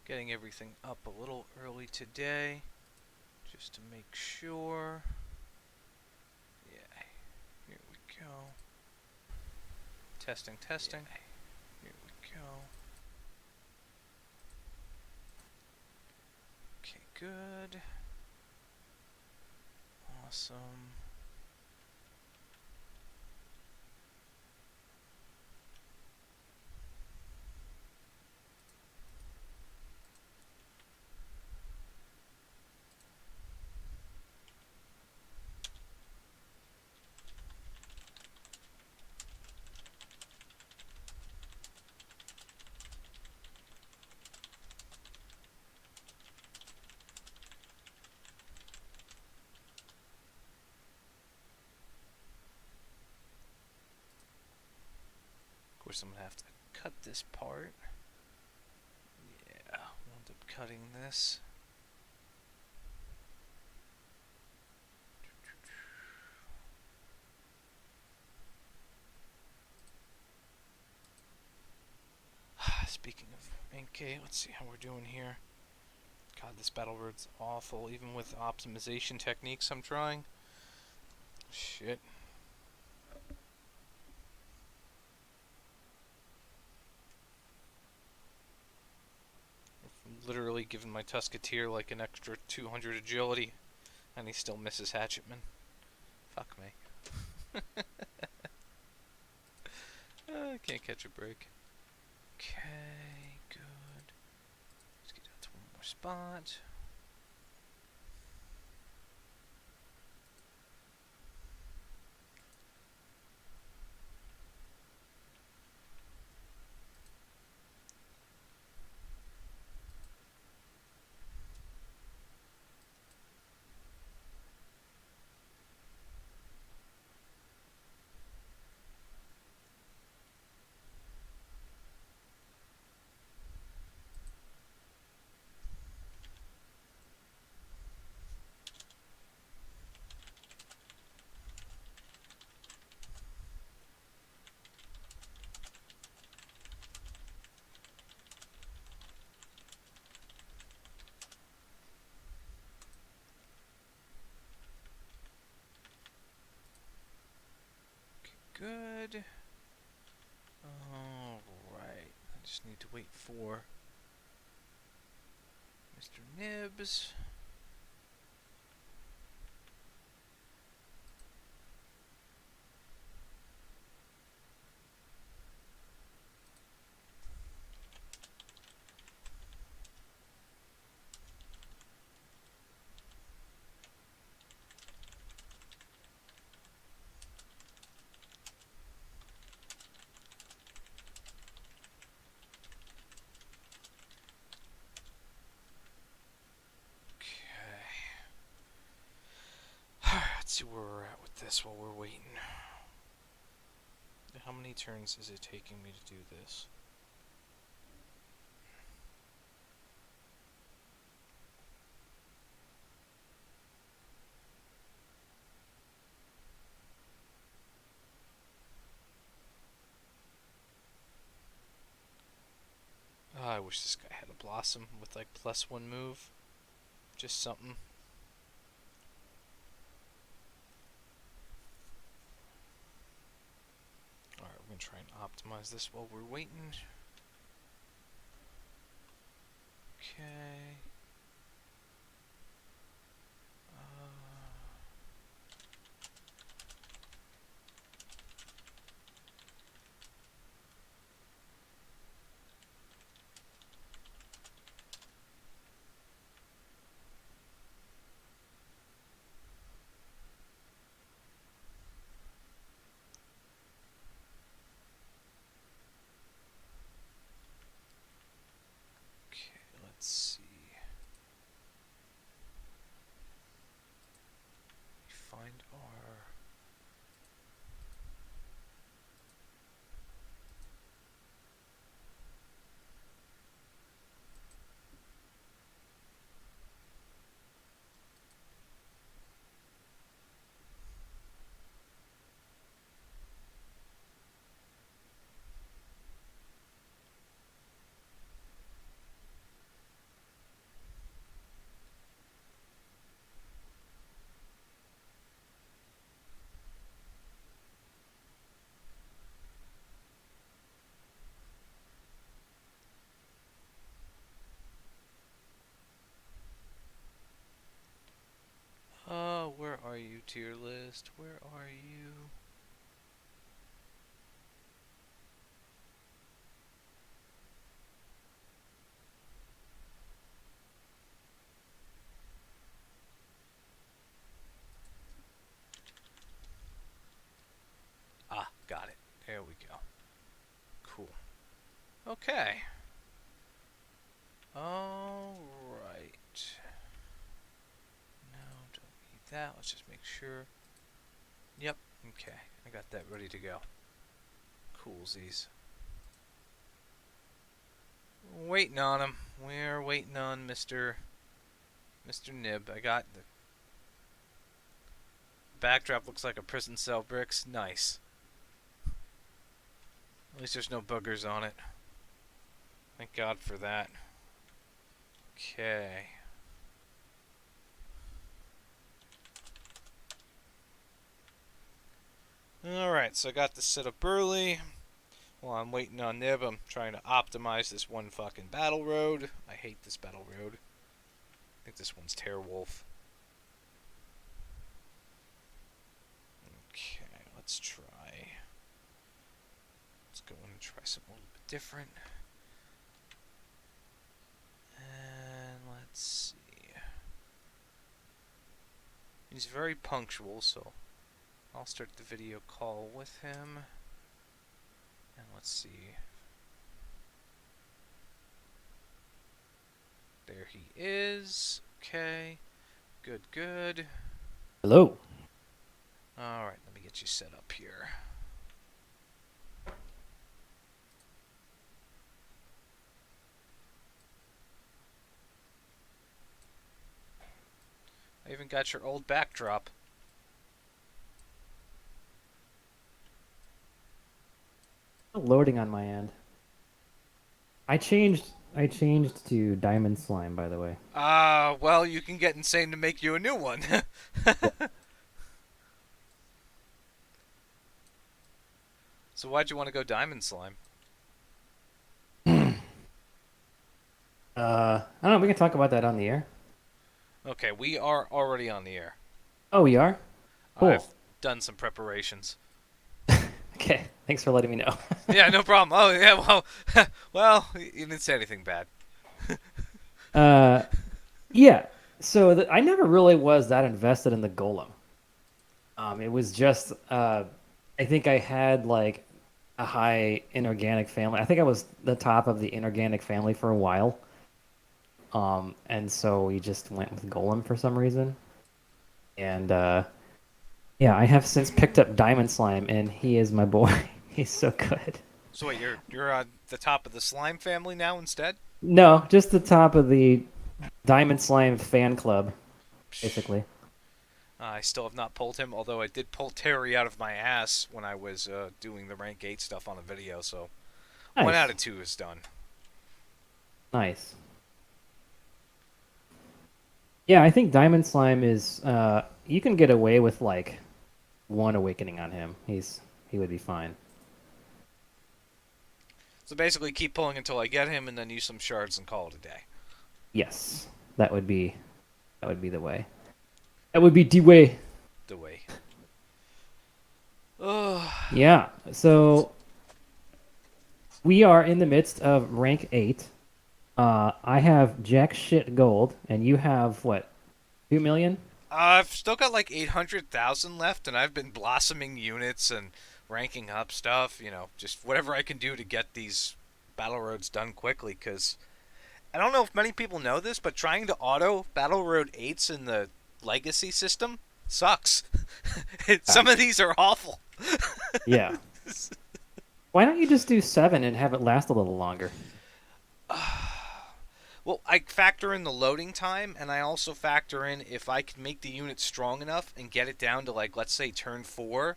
Getting everything up a little early today, just to make sure. Yeah, here we go. Testing. Yeah. Here we go. Okay, good. Awesome. Of course, I'm gonna have to cut this part. Yeah, I'll end up cutting this. Speaking of NK, let's see how we're doing here. God, this battle road's awful, even with optimization techniques I'm trying. Shit. I've literally given my Tusketeer like an extra 200 agility, and he still misses Hatchetman. Fuck me. I can't catch a break. Okay, good. Let's get down to one more spot. Good. Alright. I just need to wait for Mr. Nibs. Let's see where we're at with this while we're waiting. How many turns is it taking me to do this? Oh, I wish this guy had a Blossom with like +1 move. Just something. Alright, we're gonna try and optimize this while we're waiting. Okay. Okay, let's see. tier list. Where are you? Ah, got it. There we go. Cool. Okay. Alright. No, don't need that. Let's just make sure. Yep, okay. I got that ready to go. Coolsies. Waiting on him. We're waiting on Mr. Nib. I got the backdrop looks like a prison cell bricks. Nice. At least there's no boogers on it. Thank God for that. Okay. Alright, so I got this set up early. While I'm waiting on Nib, I'm trying to optimize this one fucking battle road. I hate this battle road. I think this one's Terrorwolf. Okay, let's try. Let's go in and try something a little bit different. And let's see. He's very punctual, so I'll start the video call with him. And let's see. There he is. Okay. Good, good. Hello. Alright, let me get you set up here. I even got your old backdrop. Loading on my end. I changed to diamond slime, by the way. Well, you can get Insane to make you a new one. So why'd you want to go diamond slime? I don't know, we can talk about that on the air. Okay, we are already on the air. Oh, we are? Cool. I've done some preparations. Okay, thanks for letting me know. Yeah, no problem. Oh, yeah, well, well, you didn't say anything bad. Yeah. So I never really was that invested in the golem. It was just I think I had like a high inorganic family. I think I was the top of the inorganic family for a while. And so we just went with golem for some reason. And yeah, I have since picked up diamond slime, and he is my boy. He's so good. So wait, you're on the top of the slime family now instead? No, just the top of the diamond slime fan club, basically. I still have not pulled him, although I did pull Terry out of my ass when I was doing the rank 8 stuff on a video, so Nice. 1 out of 2 is done. Nice. Yeah, I think diamond slime is you can get away with like one awakening on him. He would be fine. So basically keep pulling until I get him and then use some shards and call it a day. Yes. That would be the way. That would be the way. The way. Ugh. Yeah. So we are in the midst of rank 8. I have jack shit gold, and you have what? 2 million? I've still got like 800,000 left, and I've been blossoming units and ranking up stuff, you know, just whatever I can do to get these battle roads done quickly, because I don't know if many people know this, but trying to auto battle road 8s in the legacy system sucks. Some of these are awful. Yeah. Why don't you just do 7 and have it last a little longer? Well, I factor in the loading time, and I also factor in if I can make the unit strong enough and get it down to, like, let's say turn 4,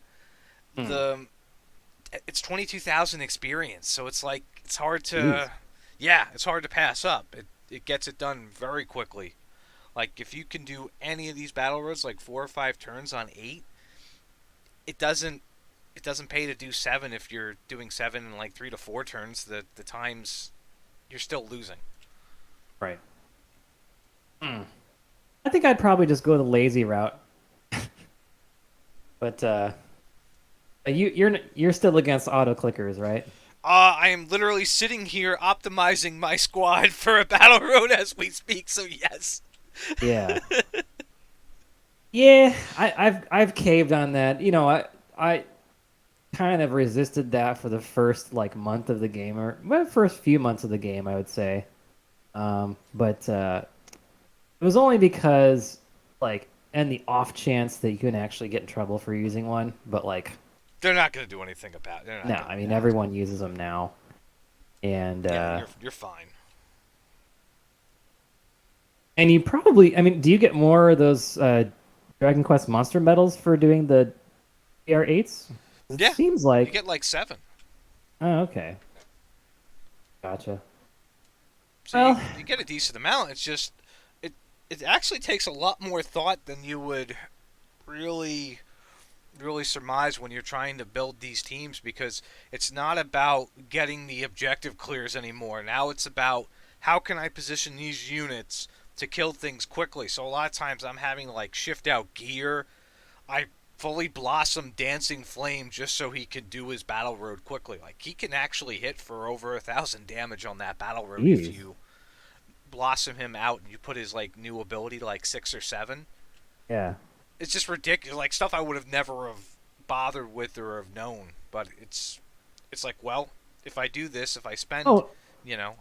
it's 22,000 experience, so it's like, it's hard to, Jeez. yeah, it's hard to pass up. It gets it done very quickly. Like, if you can do any of these battle roads, like 4 or 5 turns on 8, it doesn't pay to do 7 if you're doing 7 in like 3 to 4 turns. The times, you're still losing. Right. I think I'd probably just go the lazy route. But you're still against auto clickers, right? I am literally sitting here optimizing my squad for a battle road as we speak. So yes. Yeah. Yeah, I've caved on that. I kind of resisted that for the first like month of the game, or well, first few months of the game, I would say. But it was only because like, and the off chance that you can actually get in trouble for using one. But like, They're not going to do anything about it. They're not no, going I to mean react. everyone uses them now, and Yeah, uh, you're fine. and you probably, I mean, do you get more of those Dragon Quest monster medals for doing the AR8s? It Yeah, seems you like. get like 7. Oh, okay, gotcha. So Well, you get a decent amount. It's just it it actually takes a lot more thought than you would really really surmise when you're trying to build these teams, because it's not about getting the objective clears anymore. Now it's about how can I position these units to kill things quickly. So a lot of times I'm having to like shift out gear. I fully blossom dancing flame just so he can do his battle road quickly. Like he can actually hit for over 1,000 damage on that battle road if jeez. you blossom him out and you put his like new ability to like 6 or 7. Yeah. It's just ridiculous. Like stuff I would have never have bothered with or have known. But it's like, well, if I do this, if I spend, Oh,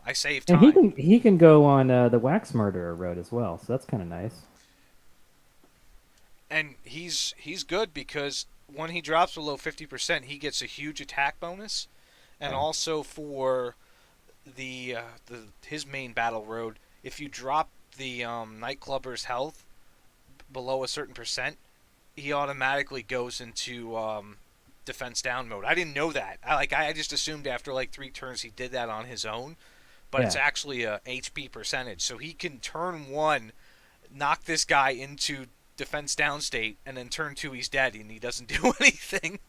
I save and he time. can he can go on the Wax Murderer road as well, so that's kind of nice. And he's good because when he drops below 50%, he gets a huge attack bonus, and Yeah. also for the his main battle road, if you drop the nightclubber's health below a certain percent, he automatically goes into defense down mode. I didn't know that. I just assumed after like 3 turns he did that on his own, but it's Yeah. actually a HP percentage. So he can turn 1 knock this guy into defense down state, and then turn 2 he's dead and he doesn't do anything.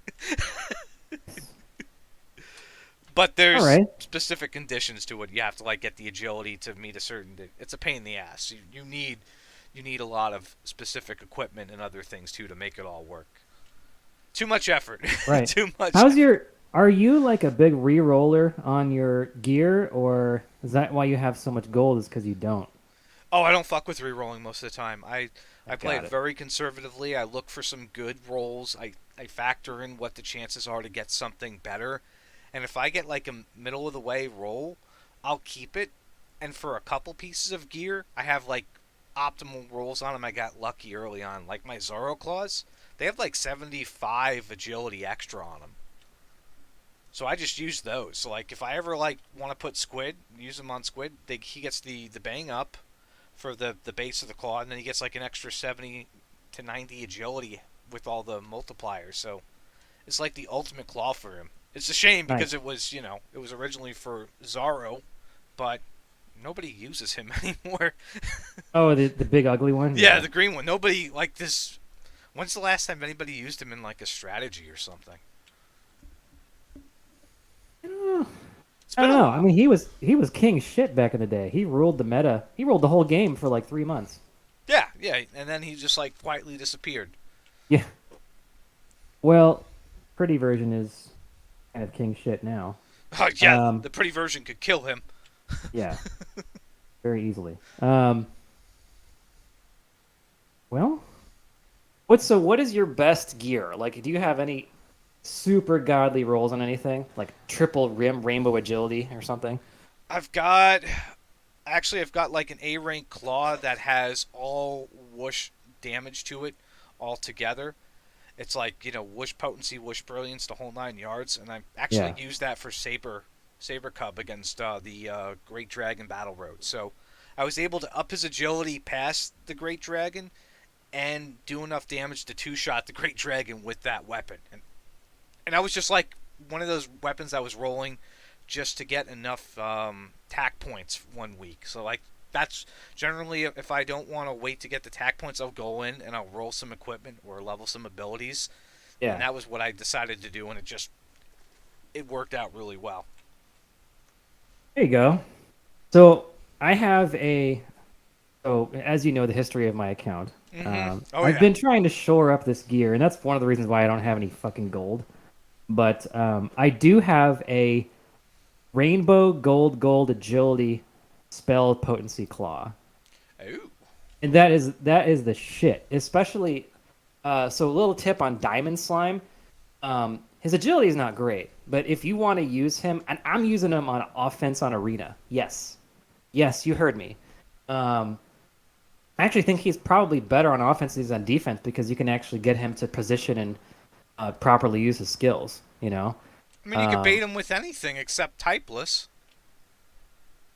But All there's right. specific conditions to it. You have to like get the agility to meet a certain. It's a pain in the ass. You need a lot of specific equipment and other things too to make it all work. Too much effort. Right. Too much How's effort. your Are you like a big re-roller on your gear, or is that why you have so much gold is because you don't? Oh, I don't fuck with re-rolling most of the time. I play Got it it. very conservatively. I look for some good rolls. I factor in what the chances are to get something better. And if I get like a middle of the way roll, I'll keep it. And for a couple pieces of gear, I have like optimal rolls on them. I got lucky early on. Like my Zoro claws, they have like 75 agility extra on them. So I just use those. So like if I ever like want to put squid, use them on squid, he gets the bang up for the base of the claw, and then he gets like an extra 70 to 90 agility with all the multipliers. So it's like the ultimate claw for him. It's a shame because Nice. it was originally for Zaro, but nobody uses him anymore. Oh, the big ugly one? Yeah, Yeah. the green one. Nobody like this. When's the last time anybody used him in like a strategy or something? Uh, It's I been don't a know. I while. mean, he was king shit back in the day. He ruled the meta. He ruled the whole game for like 3 months. Yeah, yeah, and then he just like quietly disappeared. Yeah. Well, pretty version is kind of king shit now. Oh yeah, Um, the pretty version could kill him. yeah, very easily. Well, what is your best gear? Like, do you have any super godly rolls on anything? Like triple rim rainbow agility or something? I've got I've got like an A rank claw that has all whoosh damage to it all together. It's like whoosh potency, whoosh brilliance, the whole 9 yards, and I actually Yeah. used that for Saber Cub against the Great Dragon Battle Road. So I was able to up his agility past the Great Dragon and do enough damage to two shot the Great Dragon with that weapon. And I was just like one of those weapons I was rolling just to get enough tack points 1 week. So like that's generally if I don't want to wait to get the tack points, I'll go in and I'll roll some equipment or level some abilities, and Yeah. that was what I decided to do, and it worked out really well. There you go. So I have a So, as you know, the history of my account, Oh I've yeah. been trying to shore up this gear, and that's one of the reasons why I don't have any fucking gold. But I do have a rainbow gold agility spell potency claw, Ooh. and that is the shit. Especially, so a little tip on diamond slime. His agility is not great, but if you want to use him, and I'm using him on offense on arena. Yes, yes, you heard me. Um, I actually think he's probably better on offense than he's on defense because you can actually get him to position and properly use his skills. You know. I mean, you could bait Um, him with anything except typeless.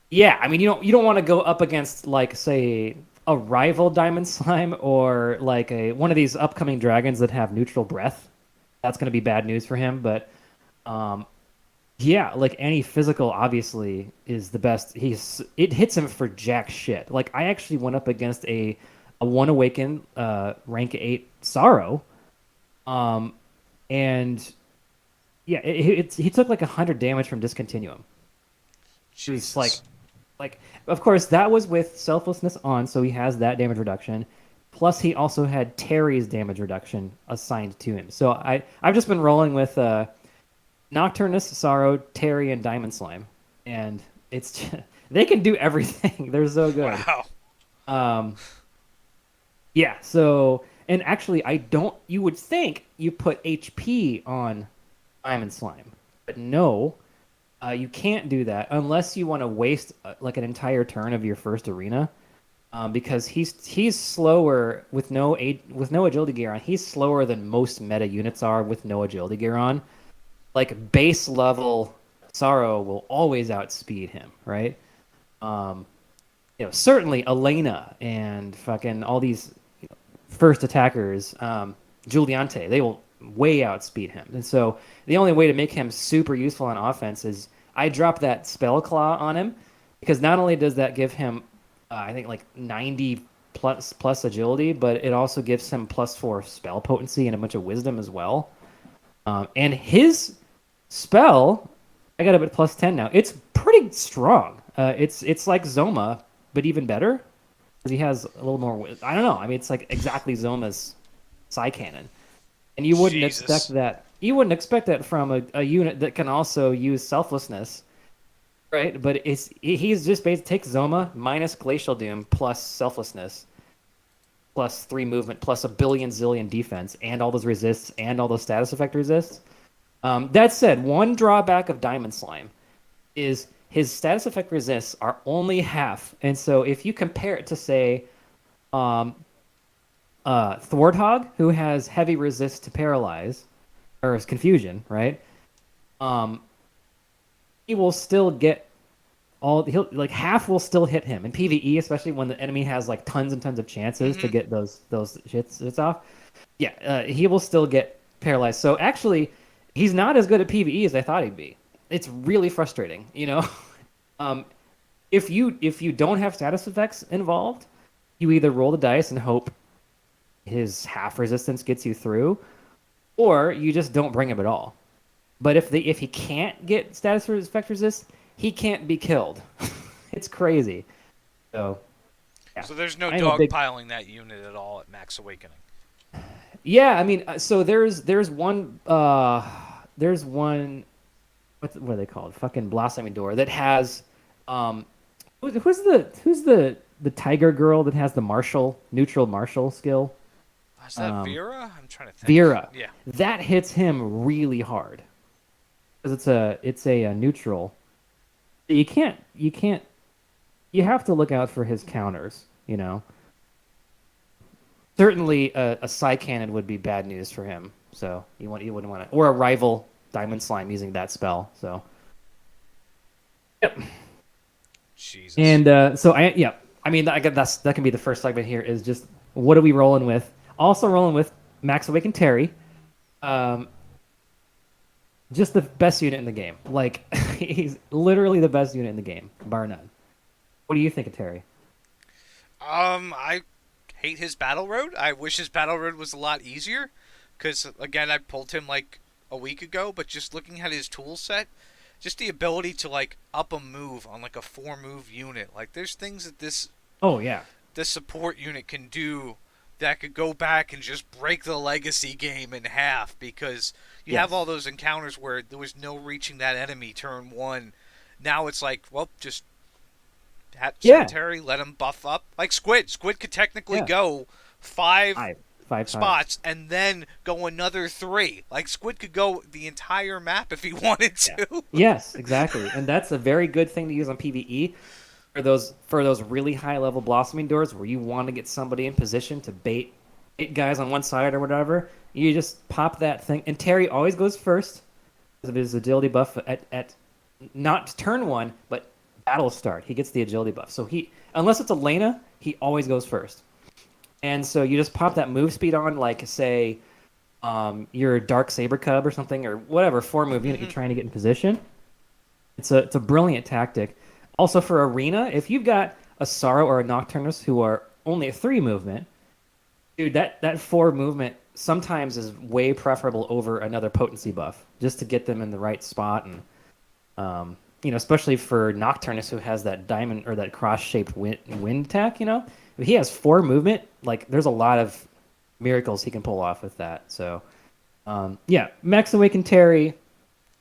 yeah, I mean you don't want to go up against like say a rival Diamond Slime or like a one of these upcoming dragons that have neutral breath. That's going to be bad news for him. But um, yeah, like any physical obviously is the best. It hits him for jack shit. Like I actually went up against a one awaken rank 8 Sorrow, um, and yeah, he took like 100 damage from Discontinuum. It was Jesus. like of course that was with selflessness on, so he has that damage reduction. Plus he also had Terry's damage reduction assigned to him. So I've just been rolling with Nocturnus, Sorrow, Terry, and Diamond Slime, and they can do everything. They're so good. Wow. Um, yeah. So and actually, I don't. You would think you put HP on Diamond Slime, but no, you can't do that unless you want to waste like an entire turn of your first arena. Because he's slower with no agility gear on. He's slower than most meta units are with no agility gear on. Like base level Sorrow will always outspeed him, right? Um, certainly Elena and fucking all these first attackers, Giuliante, they will way outspeed him. And so the only way to make him super useful on offense is I drop that spell claw on him because not only does that give him, I think like 90 plus agility, but it also gives him +4 spell potency and a bunch of wisdom as well. And his spell, I got it at +10 now. It's pretty strong. It's like Zoma, but even better because he has a little more. I don't know. I mean, it's like exactly Zoma's Psy Cannon, and you wouldn't expect Jesus. that. You wouldn't expect that from a unit that can also use selflessness, right? But he's just basically takes Zoma minus Glacial Doom plus selflessness plus 3 movement plus a billion zillion defense and all those resists and all those status effect resists. That said, one drawback of Diamond Slime is his status effect resists are only half, and so if you compare it to say um, Thwarthog, who has heavy resist to paralyze or is confusion, right? Um, he will still get he'll like half will still hit him in PvE, especially when the enemy has like tons and tons of chances to Mm-hmm. get those shits off. Yeah, he will still get paralyzed. So actually, he's not as good at PvE as I thought he'd be. It's really frustrating, you know. um, if you don't have status effects involved, you either roll the dice and hope his half resistance gets you through, or you just don't bring him at all. But if he can't get status effect resist, he can't be killed. It's crazy. So yeah, So there's no I'm a big dogpiling that unit at all at Max Awakening. yeah. I mean, so there's one what are they called? Fucking blossoming door that has um who's the tiger girl that has the martial neutral martial skill? Is that Um, Vera? I'm trying to think. Vera. Yeah. That hits him really hard because it's a neutral. You can't you have to look out for his counters. You know, certainly a Psy Cannon would be bad news for him. So you wouldn't want to, or a rival Diamond Slime using that spell. So yep. Jesus. And so I mean I guess that can be the first segment here is just what are we rolling with? Also rolling with Max Awaken Terry, um, just the best unit in the game. Like he's literally the best unit in the game, bar none. What do you think of Terry? I hate his battle road. I wish his battle road was a lot easier, because again, I pulled him like a week ago. But just looking at his tool set, just the ability to like up a move on like a 4 move unit. Like there's things that Oh yeah, the support unit can do that could go back and just break the legacy game in half, because you have all Yes. those encounters where there was no reaching that enemy turn one. Now it's like, well, just send Yeah. Terry, let him buff up. Like Squid. Squid could technically Yeah. go five Five times. spots and then go another three. Like Squid could go the entire map if he wanted Yeah. to. Yes, exactly. And that's a very good thing to use on PvE for those really high level blossoming doors where you want to get somebody in position to bait guys on one side or whatever. You just pop that thing, and Terry always goes first because of his agility buff at not turn one, but battle start. He gets the agility buff, so he unless it's Elena, he always goes first. And so you just pop that move speed on, like say your Dark Saber Cub or something or whatever 4 move unit you're Mm-hmm. trying to get in position. It's a brilliant tactic. Also for arena, if you've got a Sorrow or a Nocturnus who are only a 3 movement, dude, that 4 movement sometimes is way preferable over another potency buff just to get them in the right spot and especially for Nocturnus who has that diamond or that cross-shaped wind attack. If he has 4 movement, like there's a lot of miracles he can pull off with that. So yeah, Max Awaken Terry.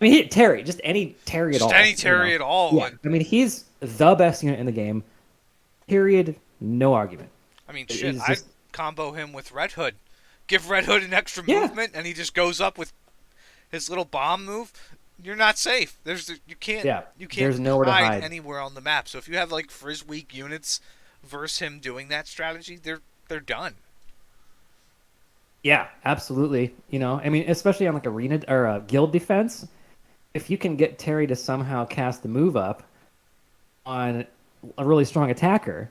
I mean, Terry, just any Terry at Just all. any Terry at all. Yeah, I mean, he's the best unit in the game. Period. No argument. I mean, shit, He's I'd just combo him with Red Hood. Give Red Hood an extra yeah, movement, and he just goes up with his little bomb move. You're not safe. yeah. You can't There's nowhere to hide hide. anywhere on the map. So if you have like Frizz weak units versus him doing that strategy, they're done. Yeah, absolutely. I mean, especially on like arena or guild defense, if you can get Terry to somehow cast the move up on a really strong attacker,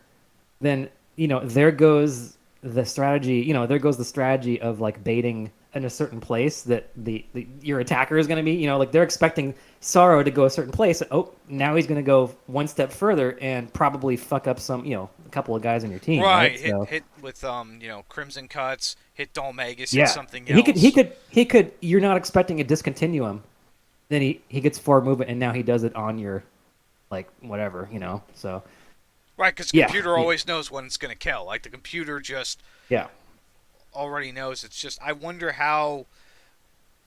then there goes the strategy. There goes the strategy of like baiting in a certain place that your attacker is going to be. Like they're expecting Sorrow to go a certain place. Oh, now he's going to go one step further and probably fuck up a couple of guys on your team, Right. right? Hit So hit with Crimson Cuts. Hit Dolmagus. Hit yeah, something he could he else. could he could. You're not expecting a discontinuum. Then he gets 4 movement and now he does it on your like whatever. So Right, because the yeah, computer always knows when it's gonna kill. Like the computer just yeah. already knows. It's just I wonder how.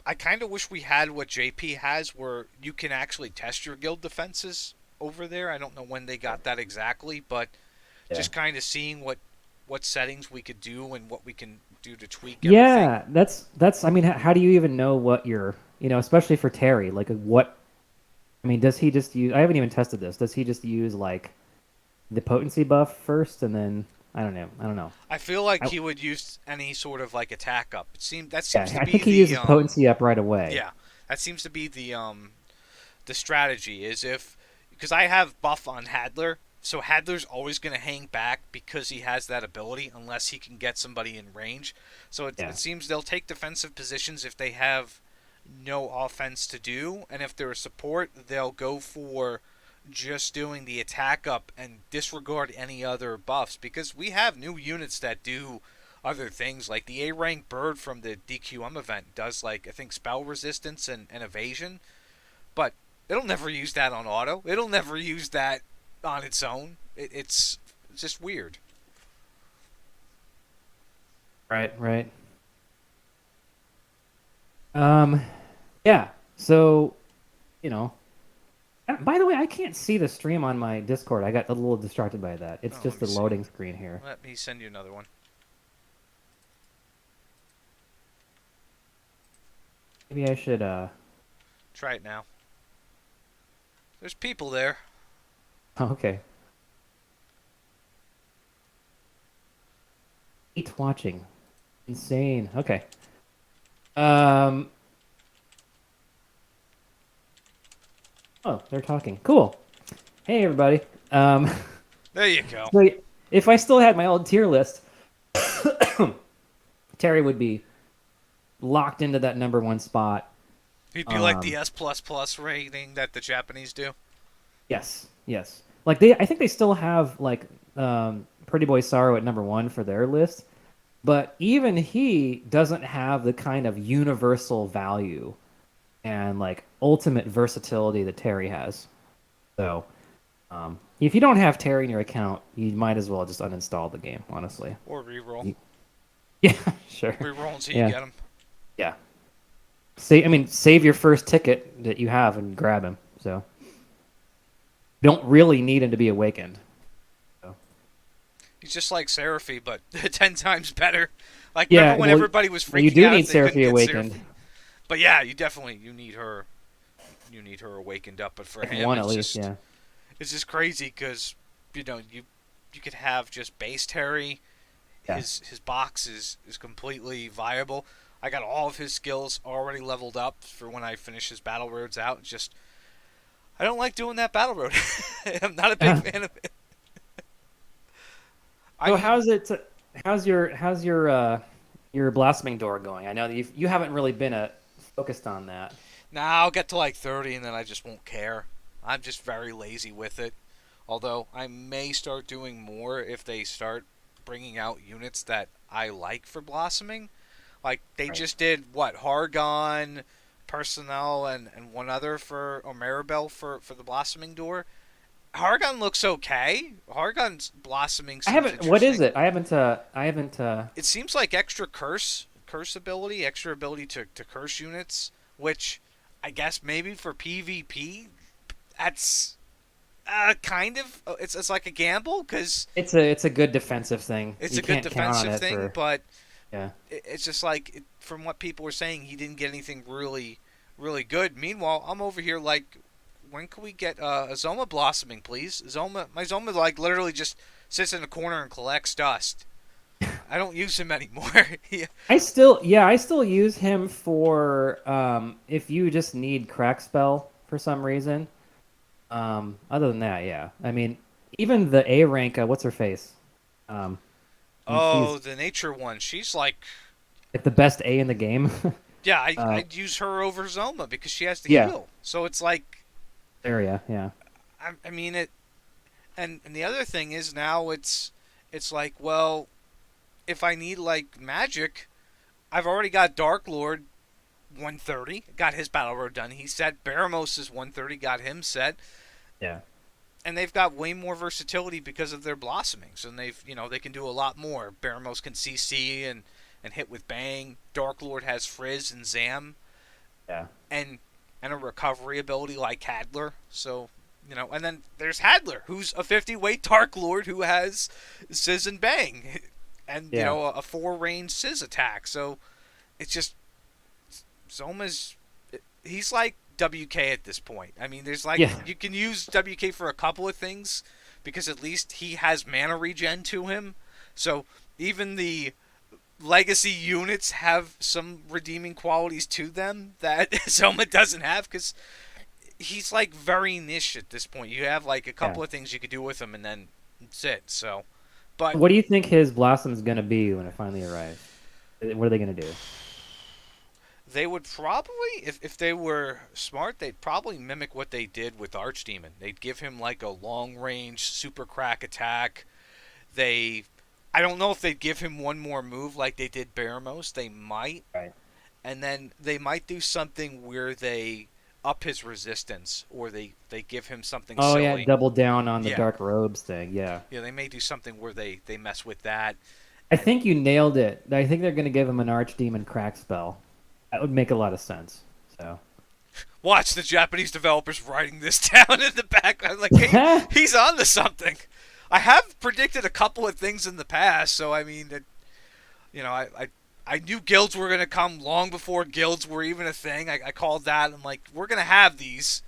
I kind of wish we had what JP has, where you can actually test your guild defenses over there. I don't know when they got that exactly, but Yeah. just kind of seeing what settings we could do and what we can do to tweak everything. Yeah, that's. I mean, how do you even know what you're, especially for Terry, like what? I mean, does he just use? I haven't even tested this. Does he just use like the potency buff first, and then I don't know. I don't know. I feel like I, he would use any sort of like attack up. That seems yeah, to I be think he the uses potency up right away. yeah, that seems to be the strategy is if because I have buff on Hadler, so Hadler's always going to hang back because he has that ability unless he can get somebody in range. So Yeah, it seems they'll take defensive positions if they have no offense to do, and if they're a support, they'll go for just doing the attack up and disregard any other buffs because we have new units that do other things like the A rank bird from the DQM event does like I think spell resistance and evasion, but it'll never use that on auto. It'll never use that on its own. It's just weird. right, right. Um, yeah. So, you know, by the way, I can't see the stream on my Discord. I got a little distracted by that. It's Oh, let just me the see. loading screen here. Let me send you another one. Maybe I should Try it now. There's people there. okay. Eight watching. Insane. Okay. Um Oh, they're talking. Cool. Hey everybody. Um There you go. so if I still had my old tier list, Terry would be locked into that number one spot. He'd be like the Um S plus plus rating that the Japanese do. Yes, yes. Like I think they still have like Pretty Boy Sorrow at number one for their list, but even he doesn't have the kind of universal value and like ultimate versatility that Terry has. So, if you don't have Terry in your account, you might as well just uninstall the game. Honestly. Or reroll. You- Yeah, sure. Reroll until you Yeah, get him. yeah. Save your first ticket that you have and grab him. So you don't really need him to be awakened. So. He's just like Seraphy, but 10 times better. Like, remember Yeah, when everybody was well, you freaking do out need if they couldn't Seraphie get awakened, Seraphy? But yeah, you need her. You need her awakened up. But for like him, one at least. Yeah, it's just crazy because you could have just base Terry. yeah. His box is completely viable. I got all of his skills already leveled up for when I finish his battle roads out. It's just I don't like doing that battle road. I'm not a big fan of it. I So mean, how's your blossoming door going? I know that you haven't really been focused on that. nah, I'll get to like 30 and then I just won't care. I'm just very lazy with it. Although I may start doing more if they start bringing out units that I like for blossoming. Like they Right. just did what Hargon, Personnel, and one other for or Maribel for the blossoming door. Hargon looks okay. Hargon's blossoming I seems haven't. What is interesting. it? I haven't. It seems like extra curse ability, extra ability to curse units, which I guess maybe for PvP that's kind of it's like a gamble because It's a good defensive thing. it's You a good can't count on defensive it thing, for but yeah. it's just like from what people were saying, he didn't get anything really good. Meanwhile, I'm over here like, when can we get a Zoma blossoming, please? My Zoma like literally just sits in a corner and collects dust. I don't use him anymore. Yeah. I still use him for if you just need crack spell for some reason. Other than that, yeah. I mean, even the A rank, what's her face? Um, I mean, Oh, she's the nature one. She's like, like the best A in the game. yeah, uh, I'd use her over Zoma because she has the yeah, heal. So it's like, area, yeah, I mean it. And the other thing is now it's like, well, if I need like magic, I've already got Dark Lord 130, got his battle road done. He set Baramos is 130, got him set, yeah, and they've got way more versatility because of their blossomings, and they can do a lot more. Baramos can CC and hit with bang. Dark Lord has Frizz and Zam, yeah, and a recovery ability like Hadler. So and then there's Hadler, who's a 50 weight Dark Lord who has Sizz and Bang, and yeah, a 4 range Sizz attack. So it's just Zoma's he's like WK at this point. I mean, there's like yeah, you can use WK for a couple of things because at least he has mana regen to him. So even the legacy units have some redeeming qualities to them that Zoma doesn't have because he's like very niche at this point. You have like a yeah. couple of things you could do with him and then that's it. So, but What do you think his blossom is gonna be when it finally arrives? What are they gonna do? they would probably, if they were smart, they'd probably mimic what they did with Archdemon. They'd give him like a long range super crack attack. They, I don't know if they'd give him one more move like they did Baramos. They might, Right. and then they might do something where they up his resistance, or they give him something Oh yeah, silly. double down on the Yeah, dark robes thing. Yeah. yeah, they may do something where they mess with that. I And think you nailed it. I think they're gonna give him an archdemon crack spell. That would make a lot of sense. So. watch the Japanese developers writing this down in the background. Like, hey, he's on to something. I have predicted a couple of things in the past, so I mean, I knew guilds were going to come long before guilds were even a thing. I called that. I'm like, we're going to have these.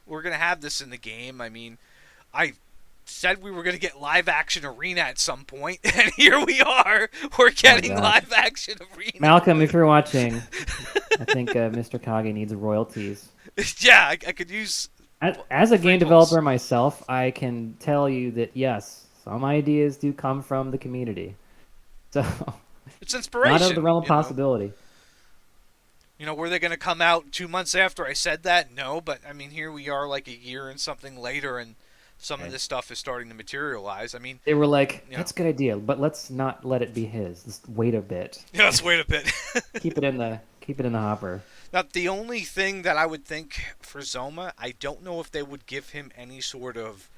We're going to have this in the game. I mean, I said we were going to get live action arena at some point, and here we are. We're Oh my getting gosh. live action arena. Malcolm, if you're watching, I think Mr. Kage needs royalties. Yeah, I could use As a free game pulls. developer myself, I can tell you that yes, some ideas do come from the community. So, It's not out of the inspiration, realm of possibility. Were they going to come out 2 months after I said that? No, but I mean, here we are like a year and something later, and some of Right. this stuff is starting to materialize. I mean, They were like, you know, "That's a good idea, but let's not let it be his. Just wait a bit. yeah, let's wait a bit. Keep it in the hopper." Now, the only thing that I would think for Zoma, I don't know if they would give him any sort of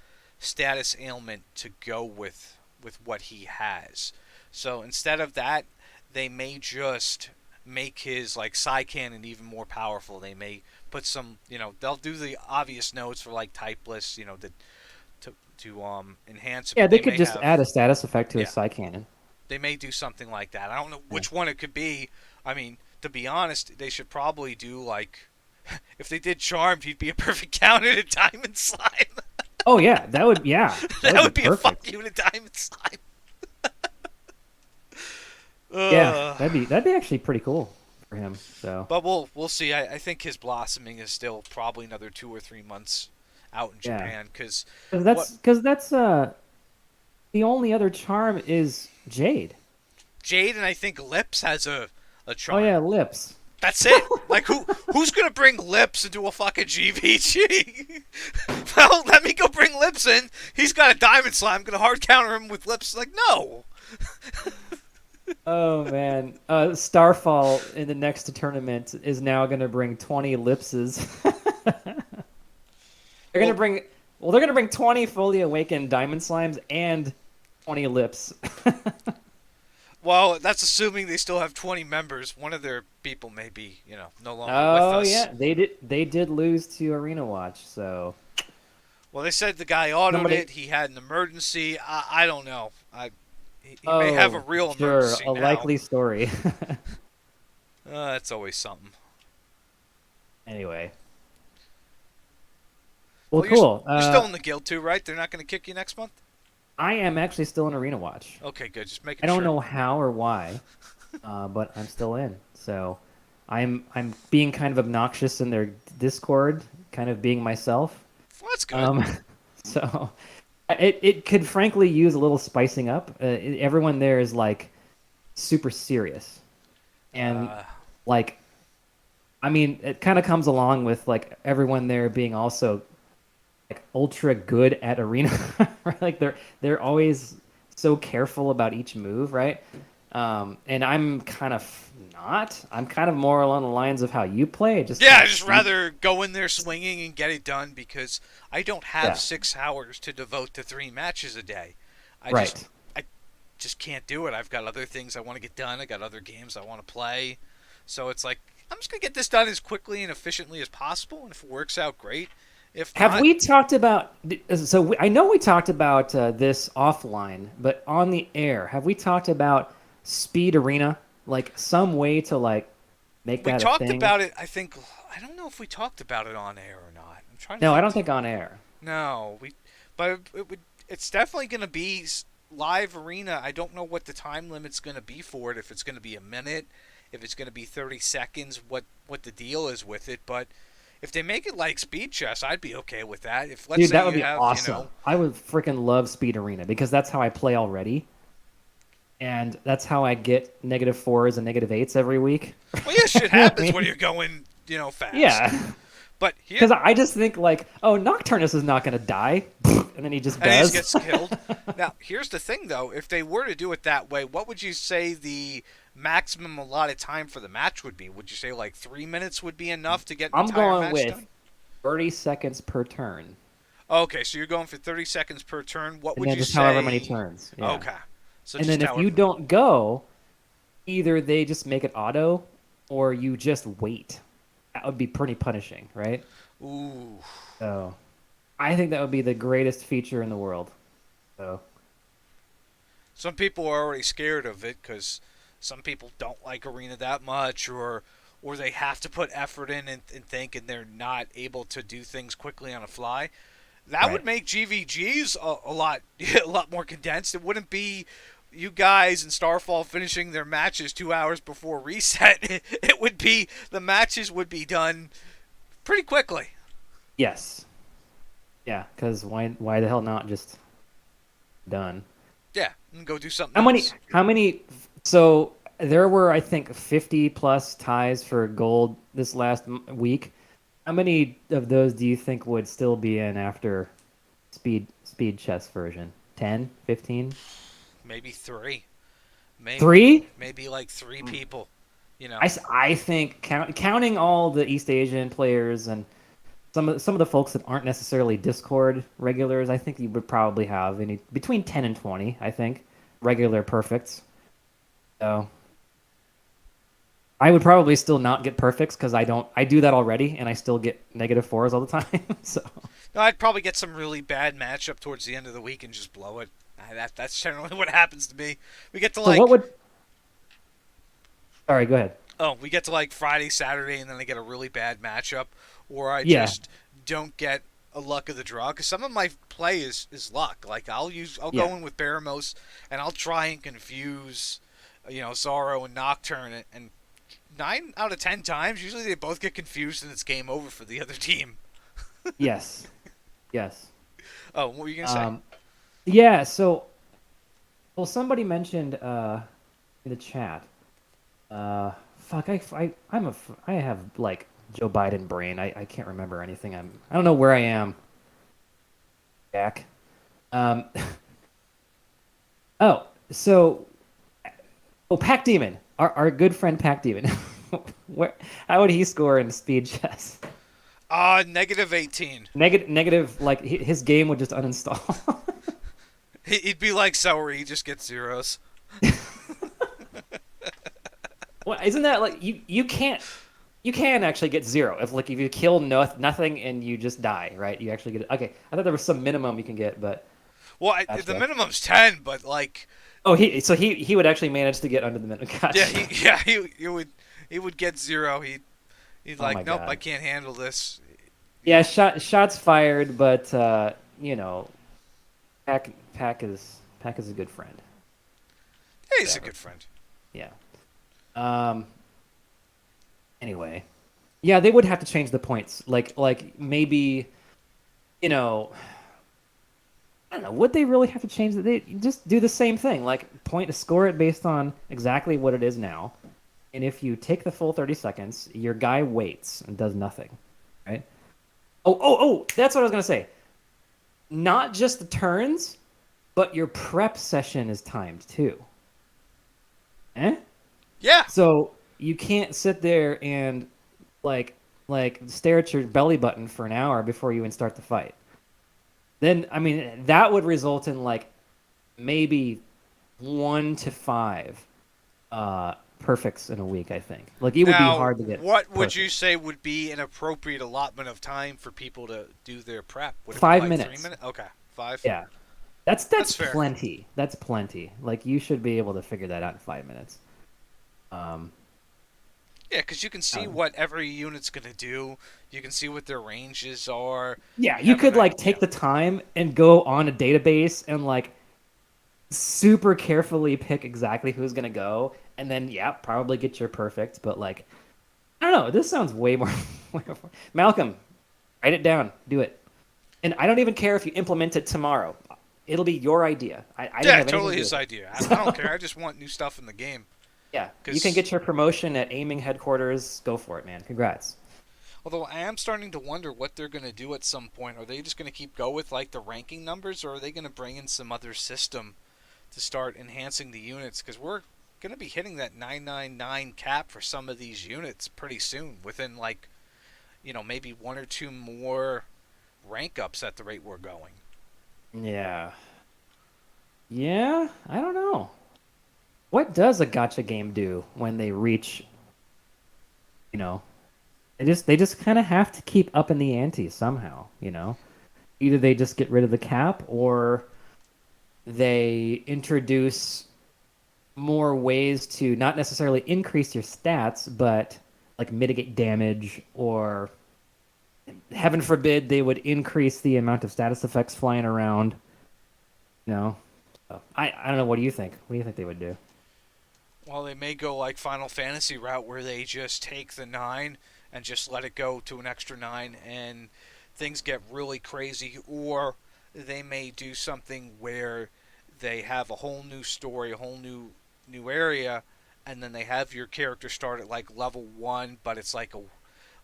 status ailment to go with what he has. So instead of that, they may just make his like psi cannon even more powerful. They may put some, they'll do the obvious notes for like typeless, to enhance it, Yeah, but they they could may just have, add a status effect to his yeah, psi cannon. they may do something like that. I don't know Yeah. which one it could be. I mean, to be honest, they should probably do like if they did Charmed, he'd be a perfect counter to Diamond Slime. Oh yeah, that That would be would be a fuck perfect. you to Diamond Slime. Yeah, Uh, that'd be actually pretty cool for him. So but we'll see. I think his blossoming is still probably another 2 or 3 months out in yeah, Japan because because what that's the only other charm is Jade. Jade and I think Lips has a Oh charm. yeah, lips. That's it. Like who's gonna bring Lips into a fucking GVG? Well, let me go bring Lips in. He's got a Diamond Slime. I'm gonna hard counter him with Lips. Like no. Oh man, Starfall in the next tournament is now going to bring 20 lipses. They're going to Well, bring, well, they're going to bring 20 fully awakened diamond slimes and 20 lips. well, that's assuming they still have 20 members. One of their people may be, no longer with Oh us. yeah, they did lose to Arena Watch, so Well, they said the guy autoed somebody. it. He had an emergency. I don't know. He may have a Oh, real sure, emergency a now. likely story. That's always something. Anyway, well, Well, cool. you're still in the guild too, right? They're not going to kick you next month. I am actually still in Arena Watch. Okay, good. Just I making don't sure. know how or why, but I'm still in. So I'm being kind of obnoxious in their Discord, kind of being myself. Well, that's good. Um, so it could frankly use a little spicing up. Everyone there is like super serious, and Uh, like I mean, it kind of comes along with like everyone there being also like ultra good at arena, right? Like they're always so careful about each move, right? And I'm kind of not. I'm kind of more along the lines of how you play. Just yeah, kind I of just rather go in there swinging and get it done because I don't have yeah, 6 hours to devote to 3 matches a day. I just right. I just can't do it. I've got other things I want to get done. I got other games I want to play. So it's like I'm just gonna get this done as quickly and efficiently as possible, and if it works out, great. If Have not, we talked about? I know we talked about this offline, but on the air, have we talked about Speed Arena? Like some way to like make we that a talked thing? about it. I don't know if we talked about it on air or not. I'm trying to No, I think. don't think on air. No, but it would. It's definitely gonna be live arena. I don't know what the time limit's gonna be for it. If it's gonna be a minute, if it's gonna be 30 seconds, what the deal is with it. But if they make it like speed chess, I'd be okay with that. If let's Dude, say that would you be have, awesome. I would freaking love Speed Arena because that's how I play already. And that's how I get -4s and -8s every week. well, yeah, shit You know what I happens when mean? you're going, fast. Yeah. But here, Because I just think like, oh, Nocturnus is not going to die. And then he just and he just does. gets killed. Now, here's the thing, though. If they were to do it that way, what would you say the maximum allotted time for the match would be? Would you say like 3 minutes would be enough to get an I'm entire going match with done? 30 seconds per turn. Okay, so you're going for 30 seconds per turn. What And would then you just however many say? turns. Yeah. Okay, so And then just if however you many. don't go, either they just make it auto or you just wait. That would be pretty punishing, right? Ooh. So I think that would be the greatest feature in the world. So Some people are already scared of it because some people don't like arena that much, or they have to put effort in and think, and they're not able to do things quickly on a fly. That would right. make GVGs a lot a lot more condensed. It wouldn't be you guys in Starfall finishing their matches 2 hours before reset. It would be the matches would be done pretty quickly. Yes. Yeah, because why the hell not just done? Yeah, and go do something How many else. how many so there were I think 50 plus ties for gold this last week. How many of those do you think would still be in after speed chess version? 10, 15? Maybe three. Maybe 3? maybe like three people. I think counting all the East Asian players and some of the folks that aren't necessarily Discord regulars, I think you would probably have any between 10 and 20, I think, regular perfects. So I would probably still not get perfects because I do that already and I still get negative fours all the time. So No, I'd probably get some really bad matchup towards the end of the week and just blow it. That's generally what happens to me. We get to so what like would Sorry, go ahead. we get to like Friday, Saturday, and then I get a really bad matchup, or I Yeah, just don't get a luck of the draw. Because some of my play is luck. Like I'll yeah. go in with Baramos and I'll try and confuse, Zorro and Nocturne, and 9 out of 10 times, usually they both get confused and it's game over for the other team. Yes. Yes. Oh, what were you gonna say? Um yeah, so well somebody mentioned in the chat. Fuck, I have like Joe Biden brain. I can't remember anything. I don't know where I am, Jack. Um, oh, so Pac Demon, our good friend Pac Demon. Where how would he score in speed chess? -18. Negative, like his game would just uninstall. He'd be like Celery, he just gets zeros. Well, isn't that like you can actually get zero if you kill nothing and you just die, right? You actually get it. Okay, I thought there was some minimum you can get, but Well, the gotcha. minimum's 10, but like, Oh, he would actually manage to get under the minimum. yeah, Gotcha. he would get zero. He'd Oh my like, nope, I god. can't handle this. You Yeah, know, shots fired, but you know, Pack is a good friend. yeah, he's a Whatever. good friend. Yeah. Um. Anyway, yeah, they would have to change the points. Like maybe you know, I don't know. Would they really have to change it? They just do the same thing. Like score it based on exactly what it is now. And if you take the full 30 seconds, your guy waits and does nothing, right? Oh, that's what I was gonna say. Not just the turns, but your prep session is timed too. Eh? Yeah. So you can't sit there and like stare at your belly button for an hour before you even start the fight. Then I mean that would result in like maybe 1 to 5 perfects in a week, I think. Like it would be Now, hard to get what would you perfects. say would be an appropriate allotment of time for people to do their prep? Would it be Five like three minutes. minutes? Okay, 5. Yeah. That's That's fair. plenty. That's plenty. Like you should be able to figure that out in 5 minutes. Um, Yeah, because you can see um, what every unit's gonna do. You can see what their ranges are. yeah, You you have an could like yeah. take the time and go on a database and like super carefully pick exactly who's gonna go, and then yeah, probably get your perfect. But like, I don't know. This sounds way more. Malcolm, write it down. Do it. And I don't even care if you implement it tomorrow. It'll be your idea. I didn't Yeah, have anything totally to do his with it. idea. I don't So care. I just want new stuff in the game. yeah, you can Because get your promotion at aiming headquarters. Go for it, man. Congrats. although I am starting to wonder what they're going to do at some point. Are they just going to keep go with like the ranking numbers, or are they going to bring in some other system to start enhancing the units? Because we're going to be hitting that 999 cap for some of these units pretty soon. Within like maybe one or two more rank ups at the rate we're going. Yeah. Yeah, I don't know. What does a gotcha game do when they reach, you know, they just kind of have to keep up in the ante somehow, you know? Either they just get rid of the cap or they introduce more ways to not necessarily increase your stats, but like mitigate damage or heaven forbid they would increase the amount of status effects flying around, you know? So, I don't know. What do you think? What do you think they would do? Well, they may go like Final Fantasy route where they just take the 9 and just let it go to an extra 9 and things get really crazy, or they may do something where they have a whole new story, a whole new area, and then they have your character start at like level 1, but it's like a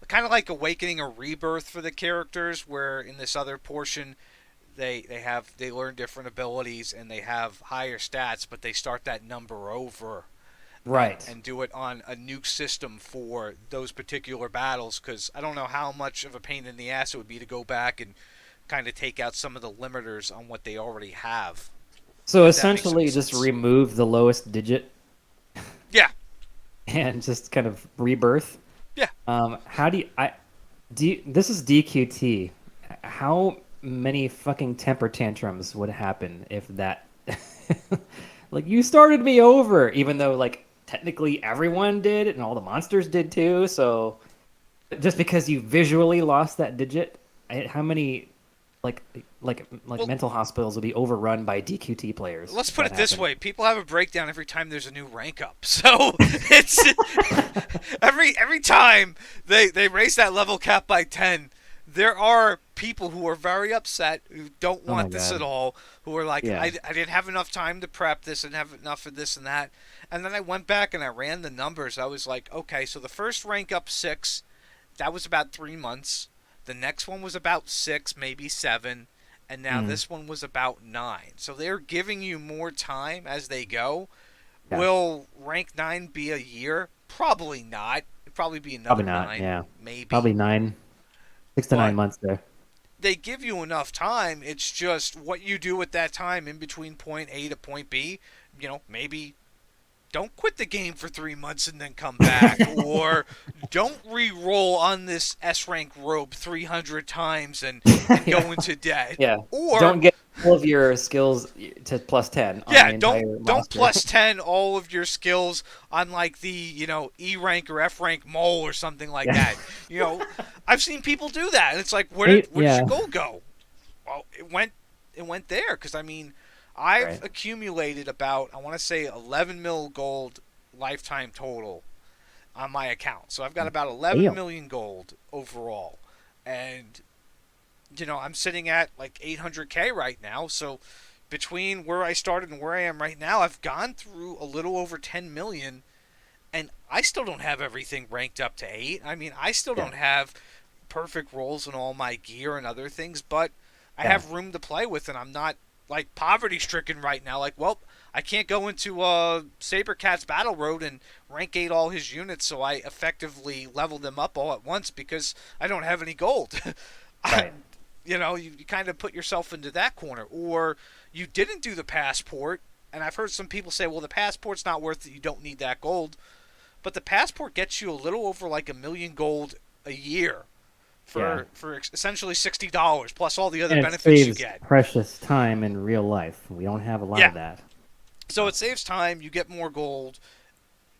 kind of like awakening or rebirth for the characters, where in this other portion they learn different abilities and they have higher stats, but they start that number over. Right. and do it on a nuke system for those particular battles, because I don't know how much of a pain in the ass it would be to go back and kind of take out some of the limiters on what they already have, So if that makes any essentially, just sense. remove the lowest digit Yeah, and just kind of rebirth. yeah. How do you? This is DQT. How many fucking temper tantrums would happen if that? Like you started me over, even though like technically everyone did and all the monsters did too. So just because you visually lost that digit, how many like like Well, mental hospitals will be overrun by DQT players let's if put that it this happened? way: people have a breakdown every time there's a new rank up. So it's every time they raise that level cap by 10, there are people who are very upset, who don't Oh my want this god. at all, who are like, Yeah. I didn't have enough time to prep this and have enough of this and that. And then I went back and I ran the numbers. I was like, okay, so the first rank up 6, that was about 3 months. The next one was about 6, maybe 7. And now Mm, this one was about 9. So they're giving you more time as they go. yeah. Will rank 9 be a year? Probably not. It'd probably be Probably another not. 9, Yeah. maybe. Probably 6 to 9 But months there. they give you enough time. It's just what you do at that time in between point A to point B. Maybe don't quit the game for 3 months and then come back, or don't re-roll on this S rank robe 300 times and go Yeah. into debt, Yeah. or Don't get all of your skills to +10 on the yeah, don't entire don't monster. plus 10 all of your skills on like the E rank or F rank mole or something like Yeah. that. I've seen people do that, and it's like, where did your Yeah. gold go? Well, it went there, because I mean, I've Right. accumulated about, I want to say, 11 mil gold lifetime total on my account. So I've got about 11 Damn. million gold overall, and I'm sitting at like 800K right now. So between where I started and where I am right now, I've gone through a little over 10 million, and I still don't have everything ranked up to 8. I mean, I still Yeah. don't have perfect rolls in all my gear and other things, but I Yeah. have room to play with, and I'm not like poverty stricken right now. Like, well, I can't go into Sabercat's Battle Road and rank 8 all his units, so I effectively level them up all at once because I don't have any gold. Right. You kind of put yourself into that corner. Or you didn't do the passport, and I've heard some people say, well, the passport's not worth it, you don't need that gold. But the passport gets you a little over like a million gold a year Yeah. for essentially $60 plus all the other And it benefits you saves get. precious time in real life. We don't have a lot Yeah. of that. So it saves time, you get more gold.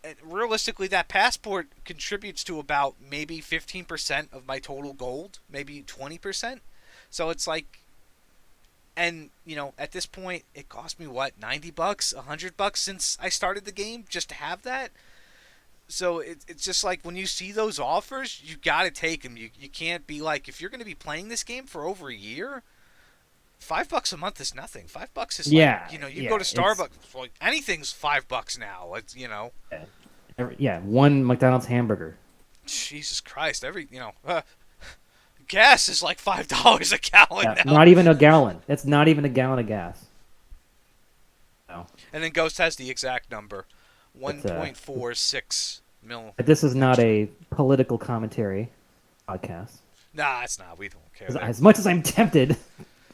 And realistically, that passport contributes to about maybe 15% of my total gold, maybe 20%. So it's like, and at this point, it cost me what, $90, $100 since I started the game just to have that. So it's just like, when you see those offers, you got to take them. You can't be like, if you're going to be playing this game for over a year, $5 a month is nothing. $5 is like, Yeah. you go Yeah. to It's Starbucks, well, anything's $5 now. It's. yeah. One McDonald's hamburger. Jesus Christ! Gas is like $5 a gallon Yeah. now. Not even a gallon. It's not even a gallon of gas. No. And then Ghost has the exact number, But 1.46 mil this is not extra. a political commentary podcast. Nah, it's not. We don't care there. As much as I'm tempted,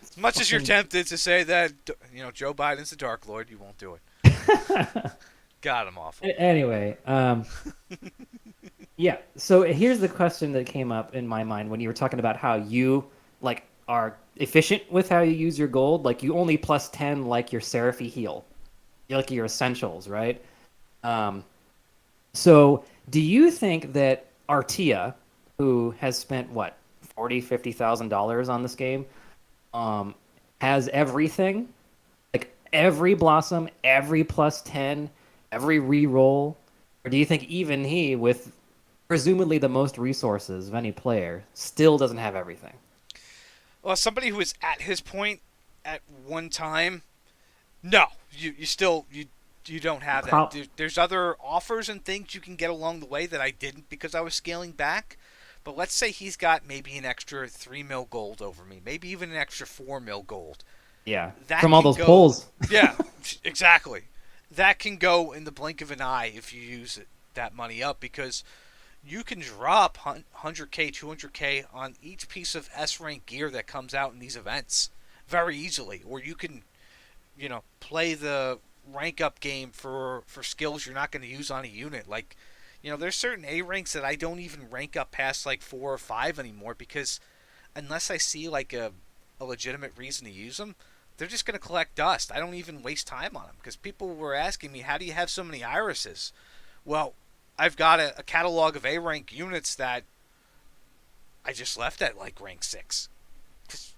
As much as you're fucking tempted to say that, Joe Biden's the Dark Lord, you won't do it. God, I'm awful. anyway, yeah. So here's the question that came up in my mind when you were talking about how you like are efficient with how you use your gold. Like you only +10 like your Seraphy heal, like your essentials, right? Um, so do you think that Artia, who has spent what 40, $50,000 on this game, um, has everything? Like every blossom, every +10, every re-roll? Or do you think even he, with presumably the most resources of any player, still doesn't have everything? Well, somebody who was at his point at one time, no, you still you don't have that. How, There's other offers and things you can get along the way that I didn't because I was scaling back. But let's say he's got maybe an extra 3 mil gold over me, maybe even an extra 4 mil gold. yeah, That from all can those go. polls. Yeah, exactly. that can go in the blink of an eye if you use that money up, because you can drop 100k, 200k on each piece of S rank gear that comes out in these events very easily. Or you can, play the rank up game for skills you're not going to use on a unit. Like, there's certain A ranks that I don't even rank up past like 4 or 5 anymore, because unless I see like a legitimate reason to use them, they're just going to collect dust. I don't even waste time on them, because people were asking me, how do you have so many irises? Well, I've got a catalog of A rank units that I just left at like rank 6.